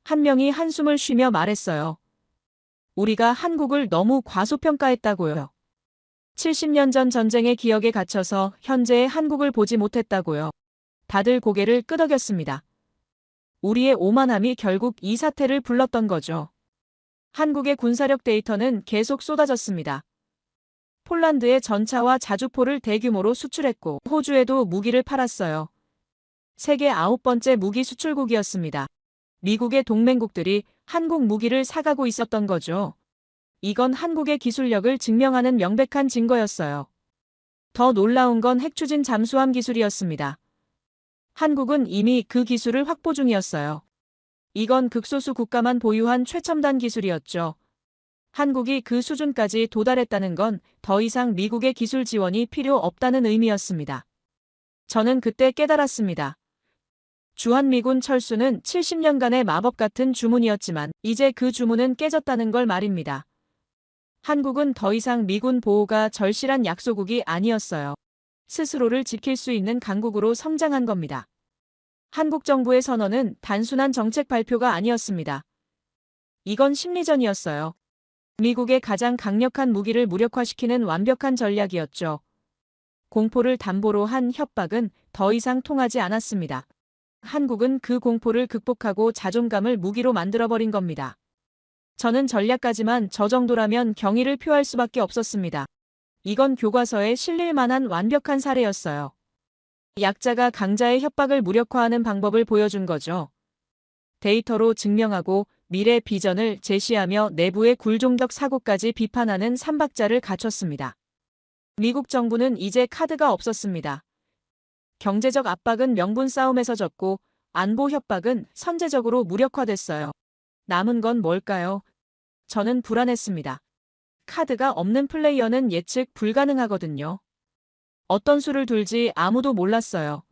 한 명이 한숨을 쉬며 말했어요. 우리가 한국을 너무 과소평가했다고요. 70년 전 전쟁의 기억에 갇혀서 현재의 한국을 보지 못했다고요. 다들 고개를 끄덕였습니다. 우리의 오만함이 결국 이 사태를 불렀던 거죠. 한국의 군사력 데이터는 계속 쏟아졌습니다. 폴란드에 전차와 자주포를 대규모로 수출했고 호주에도 무기를 팔았어요. 세계 9번째 무기 수출국이었습니다. 미국의 동맹국들이 한국 무기를 사가고 있었던 거죠. 이건 한국의 기술력을 증명하는 명백한 증거였어요. 더 놀라운 건 핵추진 잠수함 기술이었습니다. 한국은 이미 그 기술을 확보 중이었어요. 이건 극소수 국가만 보유한 최첨단 기술이었죠. 한국이 그 수준까지 도달했다는 건 더 이상 미국의 기술 지원이 필요 없다는 의미였습니다. 저는 그때 깨달았습니다. 주한미군 철수는 70년간의 마법 같은 주문이었지만 이제 그 주문은 깨졌다는 걸 말입니다. 한국은 더 이상 미군 보호가 절실한 약소국이 아니었어요. 스스로를 지킬 수 있는 강국으로 성장한 겁니다. 한국 정부의 선언은 단순한 정책 발표가 아니었습니다. 이건 심리전이었어요. 미국의 가장 강력한 무기를 무력화시키는 완벽한 전략이었죠. 공포를 담보로 한 협박은 더 이상 통하지 않았습니다. 한국은 그 공포를 극복하고 자존감을 무기로 만들어버린 겁니다. 저는 전략가지만 저 정도라면 경의를 표할 수밖에 없었습니다. 이건 교과서에 실릴 만한 완벽한 사례였어요. 약자가 강자의 협박을 무력화하는 방법을 보여준 거죠. 데이터로 증명하고 미래 비전을 제시하며 내부의 굴종적 사고까지 비판하는 삼박자를 갖췄습니다. 미국 정부는 이제 카드가 없었습니다. 경제적 압박은 명분 싸움에서 졌고 안보 협박은 선제적으로 무력화됐어요. 남은 건 뭘까요? 저는 불안했습니다. 카드가 없는 플레이어는 예측 불가능하거든요. 어떤 수를 둘지 아무도 몰랐어요.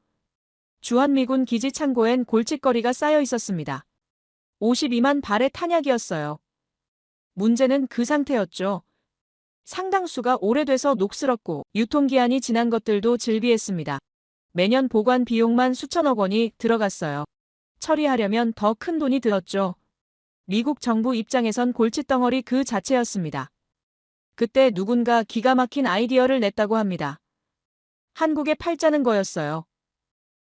주한미군 기지 창고엔 골칫거리가 쌓여 있었습니다. 52만 발의 탄약이었어요. 문제는 그 상태였죠. 상당수가 오래돼서 녹슬었고 유통기한이 지난 것들도 즐비했습니다. 매년 보관 비용만 수천억 원이 들어갔어요. 처리하려면 더 큰 돈이 들었죠. 미국 정부 입장에선 골칫덩어리 그 자체였습니다. 그때 누군가 기가 막힌 아이디어를 냈다고 합니다. 한국에 팔자는 거였어요.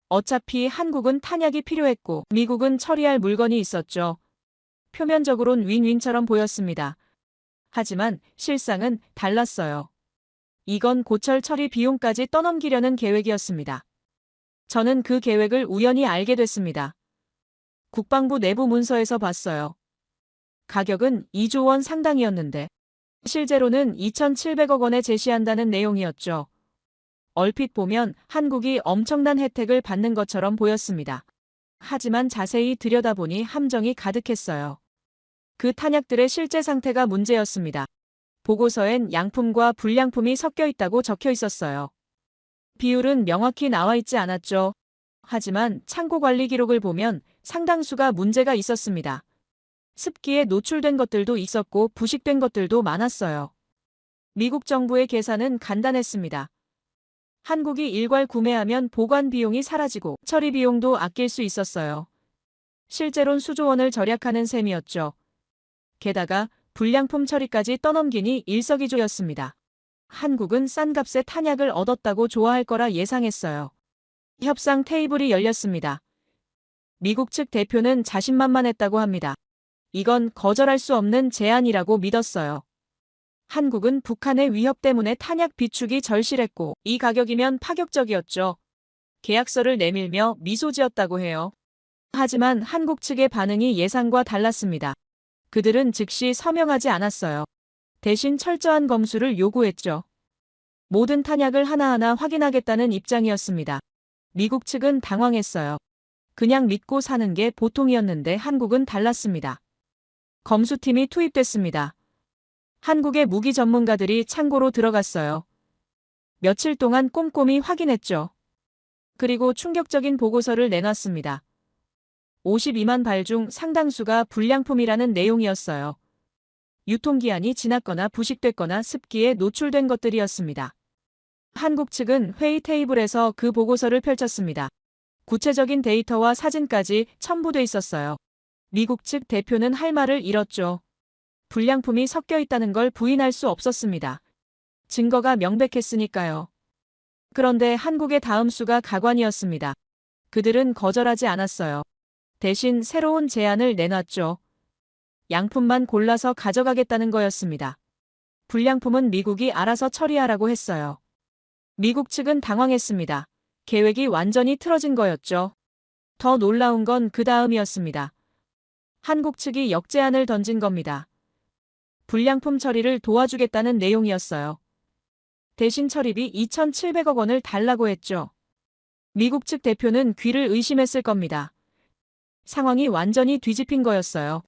어차피 한국은 탄약이 필요했고 미국은 처리할 물건이 있었죠. 표면적으론 윈윈처럼 보였습니다. 하지만 실상은 달랐어요. 이건 고철 처리 비용까지 떠넘기려는 계획이었습니다. 저는 그 계획을 우연히 알게 됐습니다. 국방부 내부 문서에서 봤어요. 가격은 2조 원 상당이었는데 실제로는 2,700억 원에 제시한다는 내용이었죠. 얼핏 보면 한국이 엄청난 혜택을 받는 것처럼 보였습니다. 하지만 자세히 들여다보니 함정이 가득했어요. 그 탄약들의 실제 상태가 문제였습니다. 보고서엔 양품과 불량품이 섞여 있다고 적혀 있었어요. 비율은 명확히 나와 있지 않았죠. 하지만 창고 관리 기록을 보면 상당수가 문제가 있었습니다. 습기에 노출된 것들도 있었고 부식된 것들도 많았어요. 미국 정부의 계산은 간단했습니다. 한국이 일괄 구매하면 보관 비용이 사라지고 처리 비용도 아낄 수 있었어요. 실제론 수조 원을 절약하는 셈이었죠. 게다가 불량품 처리까지 떠넘기니 일석이조였습니다. 한국은 싼 값에 탄약을 얻었다고 좋아할 거라 예상했어요. 협상 테이블이 열렸습니다. 미국 측 대표는 자신만만했다고 합니다. 이건 거절할 수 없는 제안이라고 믿었어요. 한국은 북한의 위협 때문에 탄약 비축이 절실했고 이 가격이면 파격적이었죠. 계약서를 내밀며 미소 지었다고 해요. 하지만 한국 측의 반응이 예상과 달랐습니다. 그들은 즉시 서명하지 않았어요. 대신 철저한 검수를 요구했죠. 모든 탄약을 하나하나 확인하겠다는 입장이었습니다. 미국 측은 당황했어요. 그냥 믿고 사는 게 보통이었는데 한국은 달랐습니다. 검수팀이 투입됐습니다. 한국의 무기 전문가들이 창고로 들어갔어요. 며칠 동안 꼼꼼히 확인했죠. 그리고 충격적인 보고서를 내놨습니다. 52만 발 중 상당수가 불량품이라는 내용이었어요. 유통기한이 지났거나 부식됐거나 습기에 노출된 것들이었습니다. 한국 측은 회의 테이블에서 그 보고서를 펼쳤습니다. 구체적인 데이터와 사진까지 첨부돼 있었어요. 미국 측 대표는 할 말을 잃었죠. 불량품이 섞여 있다는 걸 부인할 수 없었습니다. 증거가 명백했으니까요. 그런데 한국의 다음 수가 가관이었습니다. 그들은 거절하지 않았어요. 대신 새로운 제안을 내놨죠. 양품만 골라서 가져가겠다는 거였습니다. 불량품은 미국이 알아서 처리하라고 했어요. 미국 측은 당황했습니다. 계획이 완전히 틀어진 거였죠. 더 놀라운 건 그 다음이었습니다. 한국 측이 역제안을 던진 겁니다. 불량품 처리를 도와주겠다는 내용이었어요. 대신 처리비 2,700억 원을 달라고 했죠. 미국 측 대표는 귀를 의심했을 겁니다. 상황이 완전히 뒤집힌 거였어요.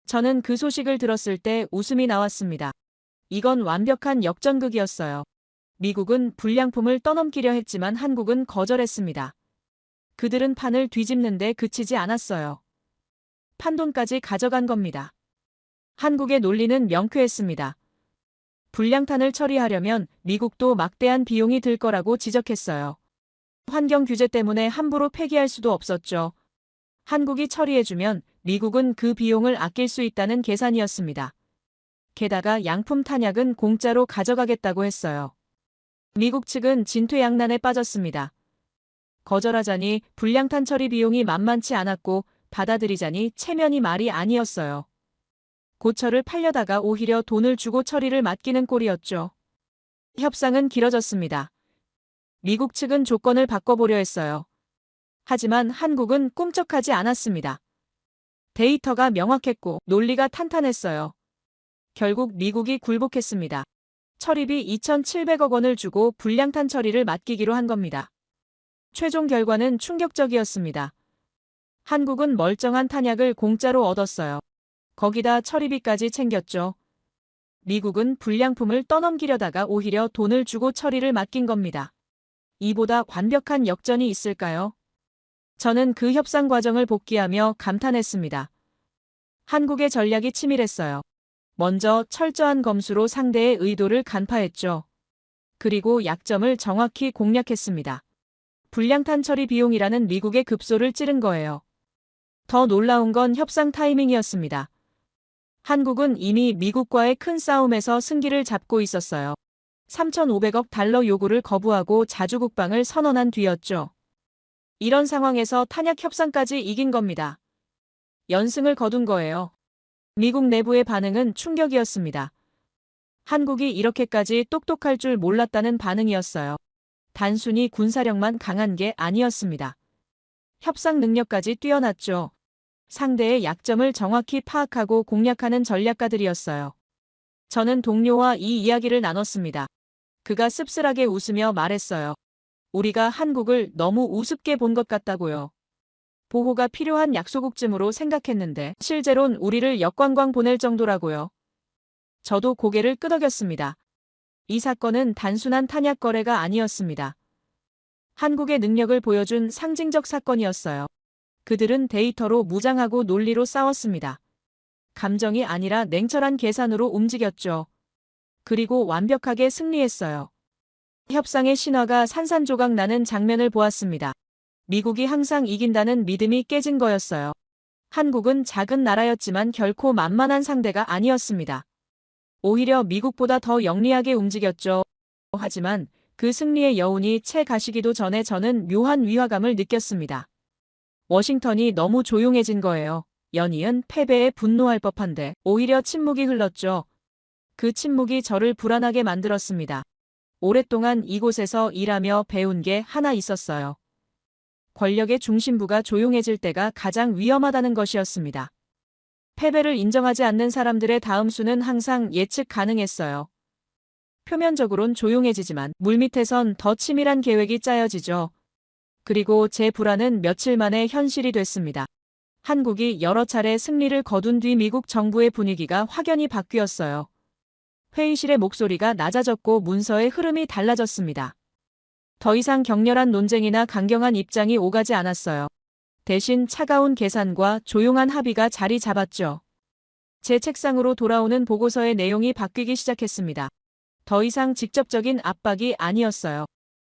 저는 그 소식을 들었을 때 웃음이 나왔습니다. 이건 완벽한 역전극이었어요. 미국은 불량품을 떠넘기려 했지만 한국은 거절했습니다. 그들은 판을 뒤집는데 그치지 않았어요. 판돈까지 가져간 겁니다. 한국의 논리는 명쾌했습니다. 불량탄을 처리하려면 미국도 막대한 비용이 들 거라고 지적했어요. 환경 규제 때문에 함부로 폐기할 수도 없었죠. 한국이 처리해주면 미국은 그 비용을 아낄 수 있다는 계산이었습니다. 게다가 양품 탄약은 공짜로 가져가겠다고 했어요. 미국 측은 진퇴양난에 빠졌습니다. 거절하자니 불량탄 처리 비용이 만만치 않았고 받아들이자니 체면이 말이 아니었어요. 고철을 팔려다가 오히려 돈을 주고 처리를 맡기는 꼴이었죠. 협상은 길어졌습니다. 미국 측은 조건을 바꿔보려 했어요. 하지만 한국은 꿈쩍하지 않았습니다. 데이터가 명확했고 논리가 탄탄했어요. 결국 미국이 굴복했습니다. 처리비 2,700억 원을 주고 불량탄 처리를 맡기기로 한 겁니다. 최종 결과는 충격적이었습니다. 한국은 멀쩡한 탄약을 공짜로 얻었어요. 거기다 처리비까지 챙겼죠. 미국은 불량품을 떠넘기려다가 오히려 돈을 주고 처리를 맡긴 겁니다. 이보다 완벽한 역전이 있을까요? 저는 그 협상 과정을 복기하며 감탄했습니다. 한국의 전략이 치밀했어요. 먼저 철저한 검수로 상대의 의도를 간파했죠. 그리고 약점을 정확히 공략했습니다. 불량탄 처리 비용이라는 미국의 급소를 찌른 거예요. 더 놀라운 건 협상 타이밍이었습니다. 한국은 이미 미국과의 큰 싸움에서 승기를 잡고 있었어요. 3,500억 달러 요구를 거부하고 자주국방을 선언한 뒤였죠. 이런 상황에서 탄약 협상까지 이긴 겁니다. 연승을 거둔 거예요. 미국 내부의 반응은 충격이었습니다. 한국이 이렇게까지 똑똑할 줄 몰랐다는 반응이었어요. 단순히 군사력만 강한 게 아니었습니다. 협상 능력까지 뛰어났죠. 상대의 약점을 정확히 파악하고 공략하는 전략가들이었어요. 저는 동료와 이 이야기를 나눴습니다. 그가 씁쓸하게 웃으며 말했어요. 우리가 한국을 너무 우습게 본 것 같다고요. 보호가 필요한 약소국쯤으로 생각했는데 실제론 우리를 역관광 보낼 정도라고요. 저도 고개를 끄덕였습니다. 이 사건은 단순한 탄약 거래가 아니었습니다. 한국의 능력을 보여준 상징적 사건이었어요. 그들은 데이터로 무장하고 논리로 싸웠습니다. 감정이 아니라 냉철한 계산으로 움직였죠. 그리고 완벽하게 승리했어요. 협상의 신화가 산산조각 나는 장면을 보았습니다. 미국이 항상 이긴다는 믿음이 깨진 거였어요. 한국은 작은 나라였지만 결코 만만한 상대가 아니었습니다. 오히려 미국보다 더 영리하게 움직였죠. 하지만 그 승리의 여운이 채 가시기도 전에 저는 묘한 위화감을 느꼈습니다. 워싱턴이 너무 조용해진 거예요. 연이은 패배에 분노할 법한데 오히려 침묵이 흘렀죠. 그 침묵이 저를 불안하게 만들었습니다. 오랫동안 이곳에서 일하며 배운 게 하나 있었어요. 권력의 중심부가 조용해질 때가 가장 위험하다는 것이었습니다. 패배를 인정하지 않는 사람들의 다음 수는 항상 예측 가능했어요. 표면적으론 조용해지지만 물밑에선 더 치밀한 계획이 짜여지죠. 그리고 제 불안은 며칠 만에 현실이 됐습니다. 한국이 여러 차례 승리를 거둔 뒤 미국 정부의 분위기가 확연히 바뀌었어요. 회의실의 목소리가 낮아졌고 문서의 흐름이 달라졌습니다. 더 이상 격렬한 논쟁이나 강경한 입장이 오가지 않았어요. 대신 차가운 계산과 조용한 합의가 자리 잡았죠. 제 책상으로 돌아오는 보고서의 내용이 바뀌기 시작했습니다. 더 이상 직접적인 압박이 아니었어요.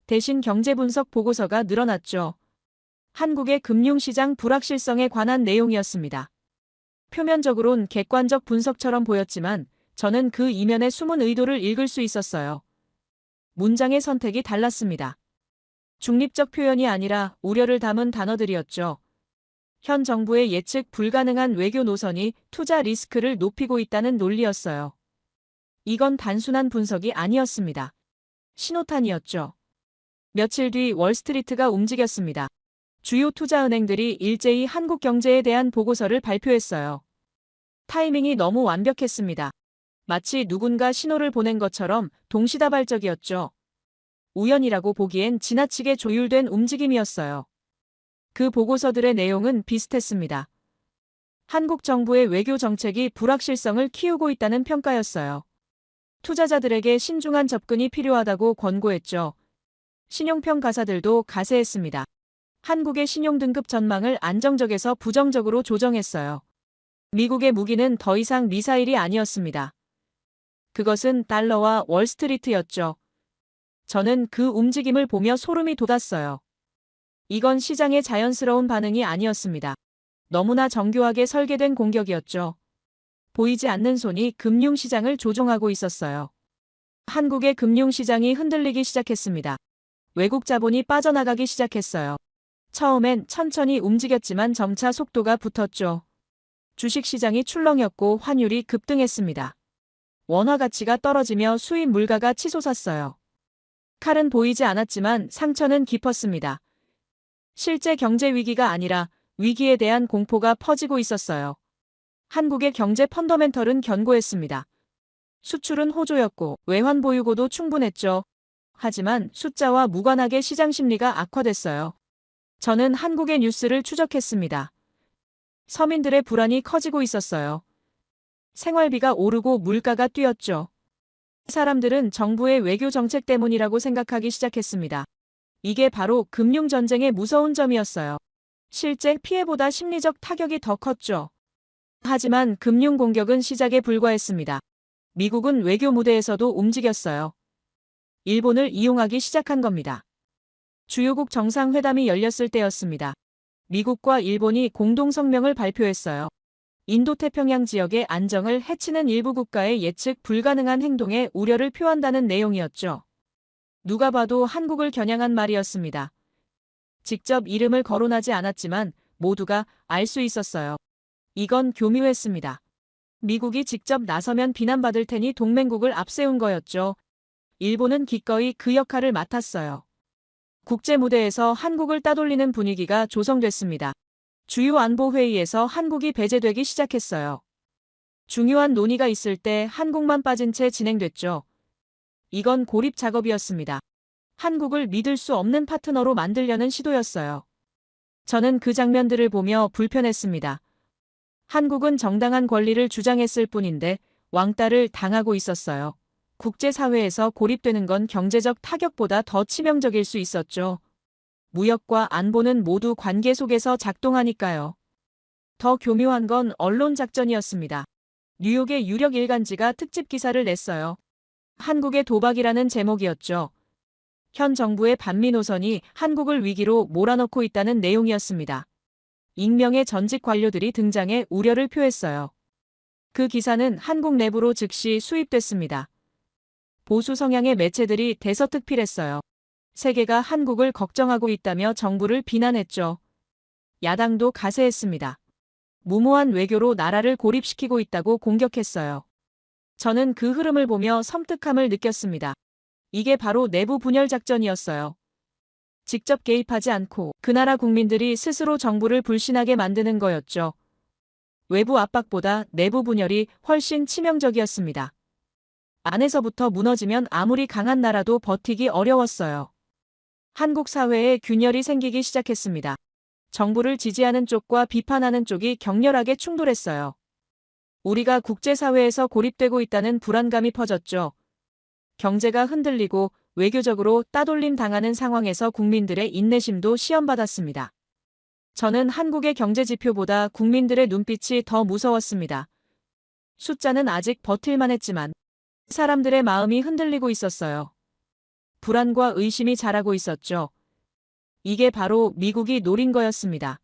대신 경제분석 보고서가 늘어났죠. 한국의 금융시장 불확실성에 관한 내용이었습니다. 표면적으론 객관적 분석처럼 보였지만 저는 그 이면의 숨은 의도를 읽을 수 있었어요. 문장의 선택이 달랐습니다. 중립적 표현이 아니라 우려를 담은 단어들이었죠. 현 정부의 예측 불가능한 외교 노선이 투자 리스크를 높이고 있다는 논리였어요. 이건 단순한 분석이 아니었습니다. 신호탄이었죠. 며칠 뒤 월스트리트가 움직였습니다. 주요 투자은행들이 일제히 한국 경제에 대한 보고서를 발표했어요. 타이밍이 너무 완벽했습니다. 마치 누군가 신호를 보낸 것처럼 동시다발적이었죠. 우연이라고 보기엔 지나치게 조율된 움직임이었어요. 그 보고서들의 내용은 비슷했습니다. 한국 정부의 외교 정책이 불확실성을 키우고 있다는 평가였어요. 투자자들에게 신중한 접근이 필요하다고 권고했죠. 신용평가사들도 가세했습니다. 한국의 신용등급 전망을 안정적에서 부정적으로 조정했어요. 미국의 무기는 더 이상 미사일이 아니었습니다. 그것은 달러와 월스트리트였죠. 저는 그 움직임을 보며 소름이 돋았어요. 이건 시장의 자연스러운 반응이 아니었습니다. 너무나 정교하게 설계된 공격이었죠. 보이지 않는 손이 금융시장을 조종하고 있었어요. 한국의 금융시장이 흔들리기 시작했습니다. 외국 자본이 빠져나가기 시작했어요. 처음엔 천천히 움직였지만 점차 속도가 붙었죠. 주식시장이 출렁였고 환율이 급등했습니다. 원화 가치가 떨어지며 수입 물가가 치솟았어요. 칼은 보이지 않았지만 상처는 깊었습니다. 실제 경제 위기가 아니라 위기에 대한 공포가 퍼지고 있었어요. 한국의 경제 펀더멘털은 견고했습니다. 수출은 호조였고 외환 보유고도 충분했죠. 하지만 숫자와 무관하게 시장 심리가 악화됐어요. 저는 한국의 뉴스를 추적했습니다. 서민들의 불안이 커지고 있었어요. 생활비가 오르고 물가가 뛰었죠. 사람들은 정부의 외교 정책 때문이라고 생각하기 시작했습니다. 이게 바로 금융전쟁의 무서운 점이었어요. 실제 피해보다 심리적 타격이 더 컸죠. 하지만 금융공격은 시작에 불과했습니다. 미국은 외교 무대에서도 움직였어요. 일본을 이용하기 시작한 겁니다. 주요국 정상회담이 열렸을 때였습니다. 미국과 일본이 공동성명을 발표했어요. 인도태평양 지역의 안정을 해치는 일부 국가의 예측 불가능한 행동에 우려를 표한다는 내용이었죠. 누가 봐도 한국을 겨냥한 말이었습니다. 직접 이름을 거론하지 않았지만 모두가 알 수 있었어요. 이건 교묘했습니다. 미국이 직접 나서면 비난받을 테니 동맹국을 앞세운 거였죠. 일본은 기꺼이 그 역할을 맡았어요. 국제 무대에서 한국을 따돌리는 분위기가 조성됐습니다. 주요 안보회의에서 한국이 배제되기 시작했어요. 중요한 논의가 있을 때 한국만 빠진 채 진행됐죠. 이건 고립 작업이었습니다. 한국을 믿을 수 없는 파트너로 만들려는 시도였어요. 저는 그 장면들을 보며 불편했습니다. 한국은 정당한 권리를 주장했을 뿐인데 왕따를 당하고 있었어요. 국제사회에서 고립되는 건 경제적 타격보다 더 치명적일 수 있었죠. 무역과 안보는 모두 관계 속에서 작동하니까요. 더 교묘한 건 언론 작전이었습니다. 뉴욕의 유력 일간지가 특집 기사를 냈어요. 한국의 도박이라는 제목이었죠. 현 정부의 반미 노선이 한국을 위기로 몰아넣고 있다는 내용이었습니다. 익명의 전직 관료들이 등장해 우려를 표했어요. 그 기사는 한국 내부로 즉시 수입됐습니다. 보수 성향의 매체들이 대서특필했어요. 세계가 한국을 걱정하고 있다며 정부를 비난했죠. 야당도 가세했습니다. 무모한 외교로 나라를 고립시키고 있다고 공격했어요. 저는 그 흐름을 보며 섬뜩함을 느꼈습니다. 이게 바로 내부 분열 작전이었어요. 직접 개입하지 않고 그 나라 국민들이 스스로 정부를 불신하게 만드는 거였죠. 외부 압박보다 내부 분열이 훨씬 치명적이었습니다. 안에서부터 무너지면 아무리 강한 나라도 버티기 어려웠어요. 한국 사회에 균열이 생기기 시작했습니다. 정부를 지지하는 쪽과 비판하는 쪽이 격렬하게 충돌했어요. 우리가 국제사회에서 고립되고 있다는 불안감이 퍼졌죠. 경제가 흔들리고 외교적으로 따돌림 당하는 상황에서 국민들의 인내심도 시험받았습니다. 저는 한국의 경제 지표보다 국민들의 눈빛이 더 무서웠습니다. 숫자는 아직 버틸만 했지만 사람들의 마음이 흔들리고 있었어요. 불안과 의심이 자라고 있었죠. 이게 바로 미국이 노린 거였습니다.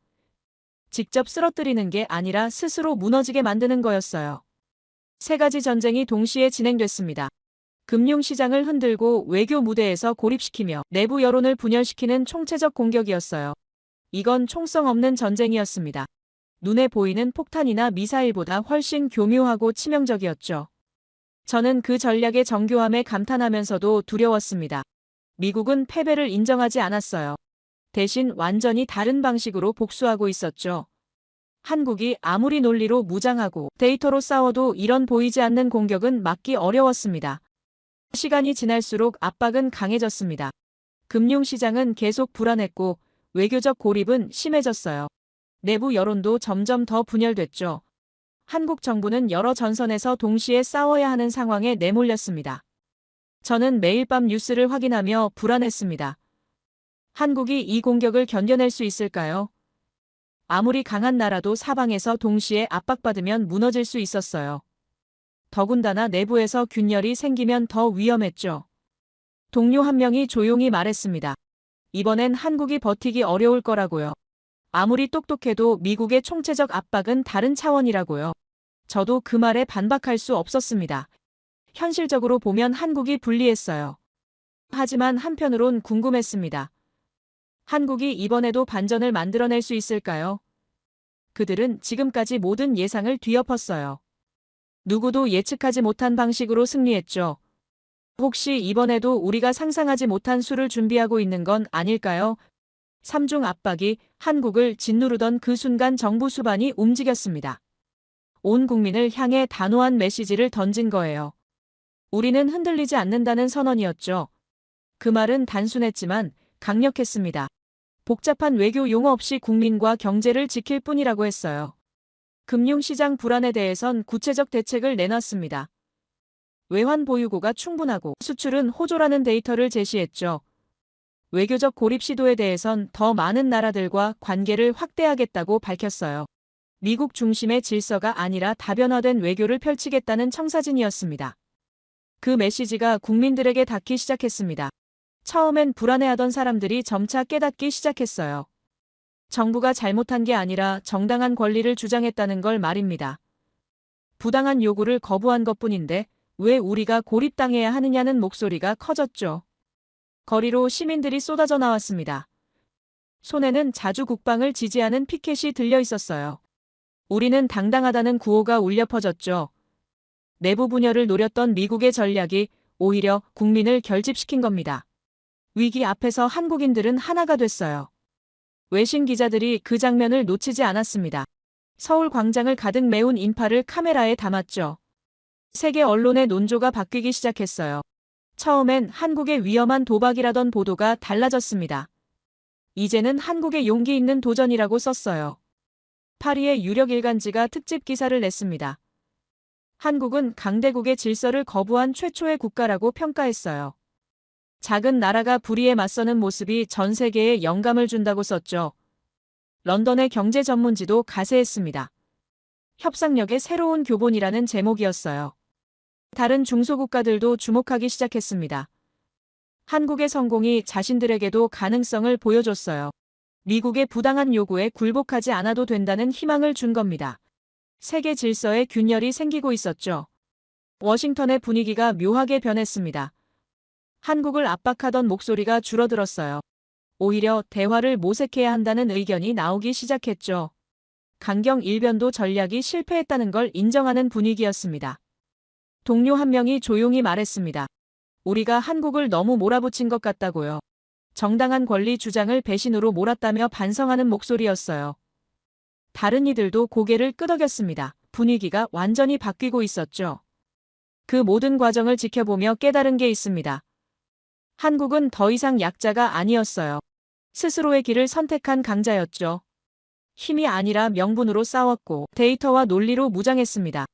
직접 쓰러뜨리는 게 아니라 스스로 무너지게 만드는 거였어요. 세 가지 전쟁이 동시에 진행됐습니다. 금융시장을 흔들고 외교 무대에서 고립시키며 내부 여론을 분열시키는 총체적 공격이었어요. 이건 총성 없는 전쟁이었습니다. 눈에 보이는 폭탄이나 미사일보다 훨씬 교묘하고 치명적이었죠. 저는 그 전략의 정교함에 감탄하면서도 두려웠습니다. 미국은 패배를 인정하지 않았어요. 대신 완전히 다른 방식으로 복수하고 있었죠. 한국이 아무리 논리로 무장하고 데이터로 싸워도 이런 보이지 않는 공격은 막기 어려웠습니다. 시간이 지날수록 압박은 강해졌습니다. 금융시장은 계속 불안했고 외교적 고립은 심해졌어요. 내부 여론도 점점 더 분열됐죠. 한국 정부는 여러 전선에서 동시에 싸워야 하는 상황에 내몰렸습니다. 저는 매일 밤 뉴스를 확인하며 불안했습니다. 한국이 이 공격을 견뎌낼 수 있을까요? 아무리 강한 나라도 사방에서 동시에 압박받으면 무너질 수 있었어요. 더군다나 내부에서 균열이 생기면 더 위험했죠. 동료 한 명이 조용히 말했습니다. 이번엔 한국이 버티기 어려울 거라고요. 아무리 똑똑해도 미국의 총체적 압박은 다른 차원이라고요. 저도 그 말에 반박할 수 없었습니다. 현실적으로 보면 한국이 불리했어요. 하지만 한편으론 궁금했습니다. 한국이 이번에도 반전을 만들어낼 수 있을까요? 그들은 지금까지 모든 예상을 뒤엎었어요. 누구도 예측하지 못한 방식으로 승리했죠. 혹시 이번에도 우리가 상상하지 못한 수를 준비하고 있는 건 아닐까요? 삼중 압박이 한국을 짓누르던 그 순간 정부 수반이 움직였습니다. 온 국민을 향해 단호한 메시지를 던진 거예요. 우리는 흔들리지 않는다는 선언이었죠. 그 말은 단순했지만 강력했습니다. 복잡한 외교 용어 없이 국민과 경제를 지킬 뿐이라고 했어요. 금융시장 불안에 대해선 구체적 대책을 내놨습니다. 외환 보유고가 충분하고 수출은 호조라는 데이터를 제시했죠. 외교적 고립 시도에 대해선 더 많은 나라들과 관계를 확대하겠다고 밝혔어요. 미국 중심의 질서가 아니라 다변화된 외교를 펼치겠다는 청사진이었습니다. 그 메시지가 국민들에게 닿기 시작했습니다. 처음엔 불안해하던 사람들이 점차 깨닫기 시작했어요. 정부가 잘못한 게 아니라 정당한 권리를 주장했다는 걸 말입니다. 부당한 요구를 거부한 것뿐인데 왜 우리가 고립당해야 하느냐는 목소리가 커졌죠. 거리로 시민들이 쏟아져 나왔습니다. 손에는 자주 국방을 지지하는 피켓이 들려 있었어요. 우리는 당당하다는 구호가 울려 퍼졌죠. 내부 분열을 노렸던 미국의 전략이 오히려 국민을 결집시킨 겁니다. 위기 앞에서 한국인들은 하나가 됐어요. 외신 기자들이 그 장면을 놓치지 않았습니다. 서울 광장을 가득 메운 인파를 카메라에 담았죠. 세계 언론의 논조가 바뀌기 시작했어요. 처음엔 한국의 위험한 도박이라던 보도가 달라졌습니다. 이제는 한국의 용기 있는 도전이라고 썼어요. 파리의 유력 일간지가 특집 기사를 냈습니다. 한국은 강대국의 질서를 거부한 최초의 국가라고 평가했어요. 작은 나라가 불의에 맞서는 모습이 전 세계에 영감을 준다고 썼죠. 런던의 경제 전문지도 가세했습니다. 협상력의 새로운 교본이라는 제목이었어요. 다른 중소국가들도 주목하기 시작했습니다. 한국의 성공이 자신들에게도 가능성을 보여줬어요. 미국의 부당한 요구에 굴복하지 않아도 된다는 희망을 준 겁니다. 세계 질서에 균열이 생기고 있었죠. 워싱턴의 분위기가 묘하게 변했습니다. 한국을 압박하던 목소리가 줄어들었어요. 오히려 대화를 모색해야 한다는 의견이 나오기 시작했죠. 강경 일변도 전략이 실패했다는 걸 인정하는 분위기였습니다. 동료 한 명이 조용히 말했습니다. 우리가 한국을 너무 몰아붙인 것 같다고요. 정당한 권리 주장을 배신으로 몰았다며 반성하는 목소리였어요. 다른 이들도 고개를 끄덕였습니다. 분위기가 완전히 바뀌고 있었죠. 그 모든 과정을 지켜보며 깨달은 게 있습니다. 한국은 더 이상 약자가 아니었어요. 스스로의 길을 선택한 강자였죠. 힘이 아니라 명분으로 싸웠고 데이터와 논리로 무장했습니다.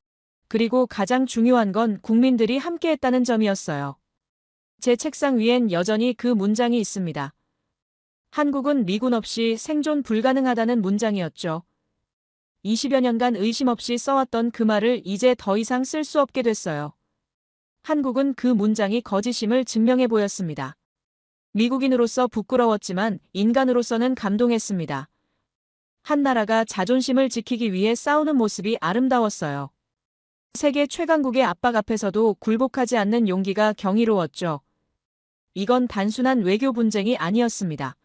그리고 가장 중요한 건 국민들이 함께했다는 점이었어요. 제 책상 위엔 여전히 그 문장이 있습니다. 한국은 미군 없이 생존 불가능하다는 문장이었죠. 20여 년간 의심 없이 써왔던 그 말을 이제 더 이상 쓸 수 없게 됐어요. 한국은 그 문장이 거짓임을 증명해 보였습니다. 미국인으로서 부끄러웠지만 인간으로서는 감동했습니다. 한 나라가 자존심을 지키기 위해 싸우는 모습이 아름다웠어요. 세계 최강국의 압박 앞에서도 굴복하지 않는 용기가 경이로웠죠. 이건 단순한 외교 분쟁이 아니었습니다.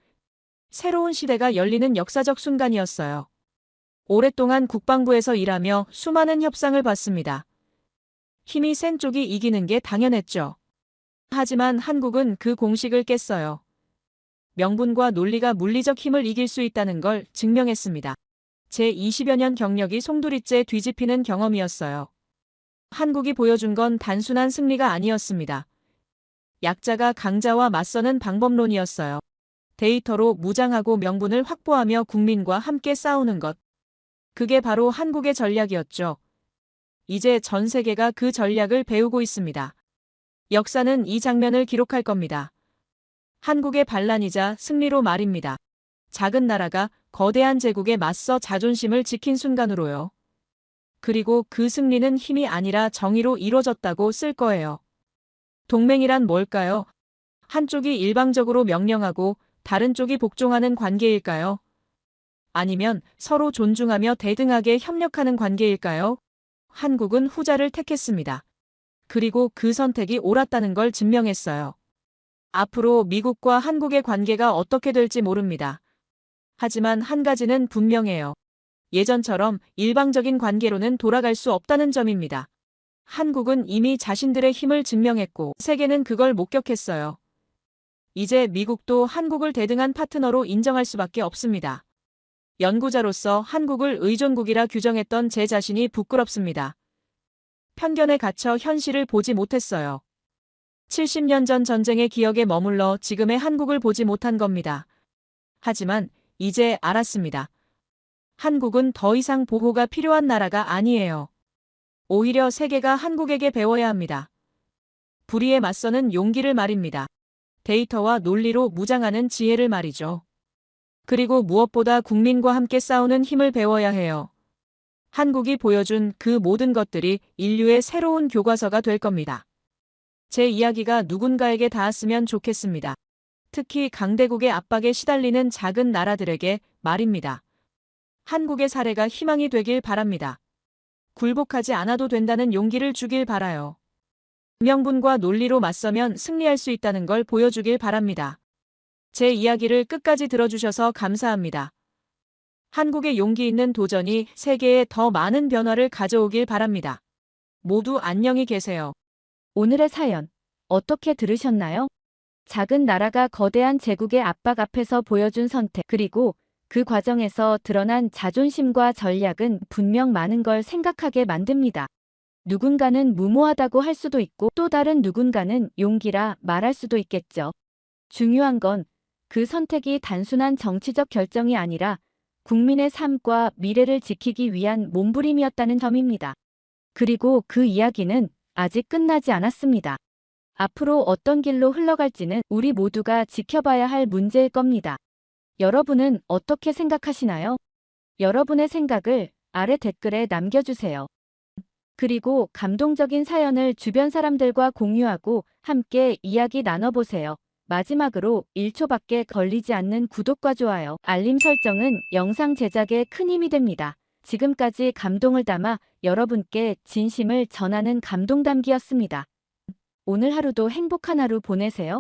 새로운 시대가 열리는 역사적 순간이었어요. 오랫동안 국방부에서 일하며 수많은 협상을 받습니다. 힘이 센 쪽이 이기는 게 당연했죠. 하지만 한국은 그 공식을 깼어요. 명분과 논리가 물리적 힘을 이길 수 있다는 걸 증명했습니다. 제 20여 년 경력이 송두리째 뒤집히는 경험이었어요. 한국이 보여준 건 단순한 승리가 아니었습니다. 약자가 강자와 맞서는 방법론이었어요. 데이터로 무장하고 명분을 확보하며 국민과 함께 싸우는 것. 그게 바로 한국의 전략이었죠. 이제 전 세계가 그 전략을 배우고 있습니다. 역사는 이 장면을 기록할 겁니다. 한국의 반란이자 승리로 말입니다. 작은 나라가 거대한 제국에 맞서 자존심을 지킨 순간으로요. 그리고 그 승리는 힘이 아니라 정의로 이루어졌다고 쓸 거예요. 동맹이란 뭘까요? 한쪽이 일방적으로 명령하고 다른 쪽이 복종하는 관계일까요? 아니면 서로 존중하며 대등하게 협력하는 관계일까요? 한국은 후자를 택했습니다. 그리고 그 선택이 옳았다는 걸 증명했어요. 앞으로 미국과 한국의 관계가 어떻게 될지 모릅니다. 하지만 한 가지는 분명해요. 예전처럼 일방적인 관계로는 돌아갈 수 없다는 점입니다. 한국은 이미 자신들의 힘을 증명했고 세계는 그걸 목격했어요. 이제 미국도 한국을 대등한 파트너로 인정할 수밖에 없습니다. 연구자로서 한국을 의존국이라 규정했던 제 자신이 부끄럽습니다. 편견에 갇혀 현실을 보지 못했어요. 70년 전 전쟁의 기억에 머물러 지금의 한국을 보지 못한 겁니다. 하지만 이제 알았습니다. 한국은 더 이상 보호가 필요한 나라가 아니에요. 오히려 세계가 한국에게 배워야 합니다. 불의에 맞서는 용기를 말입니다. 데이터와 논리로 무장하는 지혜를 말이죠. 그리고 무엇보다 국민과 함께 싸우는 힘을 배워야 해요. 한국이 보여준 그 모든 것들이 인류의 새로운 교과서가 될 겁니다. 제 이야기가 누군가에게 닿았으면 좋겠습니다. 특히 강대국의 압박에 시달리는 작은 나라들에게 말입니다. 한국의 사례가 희망이 되길 바랍니다. 굴복하지 않아도 된다는 용기를 주길 바라요. 명분과 논리로 맞서면 승리할 수 있다는 걸 보여주길 바랍니다. 제 이야기를 끝까지 들어주셔서 감사합니다. 한국의 용기 있는 도전이 세계에 더 많은 변화를 가져오길 바랍니다. 모두 안녕히 계세요. 오늘의 사연 어떻게 들으셨나요? 작은 나라가 거대한 제국의 압박 앞에서 보여준 선택 그리고 그 과정에서 드러난 자존심과 전략은 분명 많은 걸 생각하게 만듭니다. 누군가는 무모하다고 할 수도 있고 또 다른 누군가는 용기라 말할 수도 있겠죠. 중요한 건 그 선택이 단순한 정치적 결정이 아니라 국민의 삶과 미래를 지키기 위한 몸부림이었다는 점입니다. 그리고 그 이야기는 아직 끝나지 않았습니다. 앞으로 어떤 길로 흘러갈지는 우리 모두가 지켜봐야 할 문제일 겁니다. 여러분은 어떻게 생각하시나요? 여러분의 생각을 아래 댓글에 남겨주세요. 그리고 감동적인 사연을 주변 사람들과 공유하고 함께 이야기 나눠보세요. 마지막으로 1초밖에 걸리지 않는 구독과 좋아요, 알림 설정은 영상 제작에 큰 힘이 됩니다. 지금까지 감동을 담아 여러분께 진심을 전하는 감동담기였습니다. 오늘 하루도 행복한 하루 보내세요.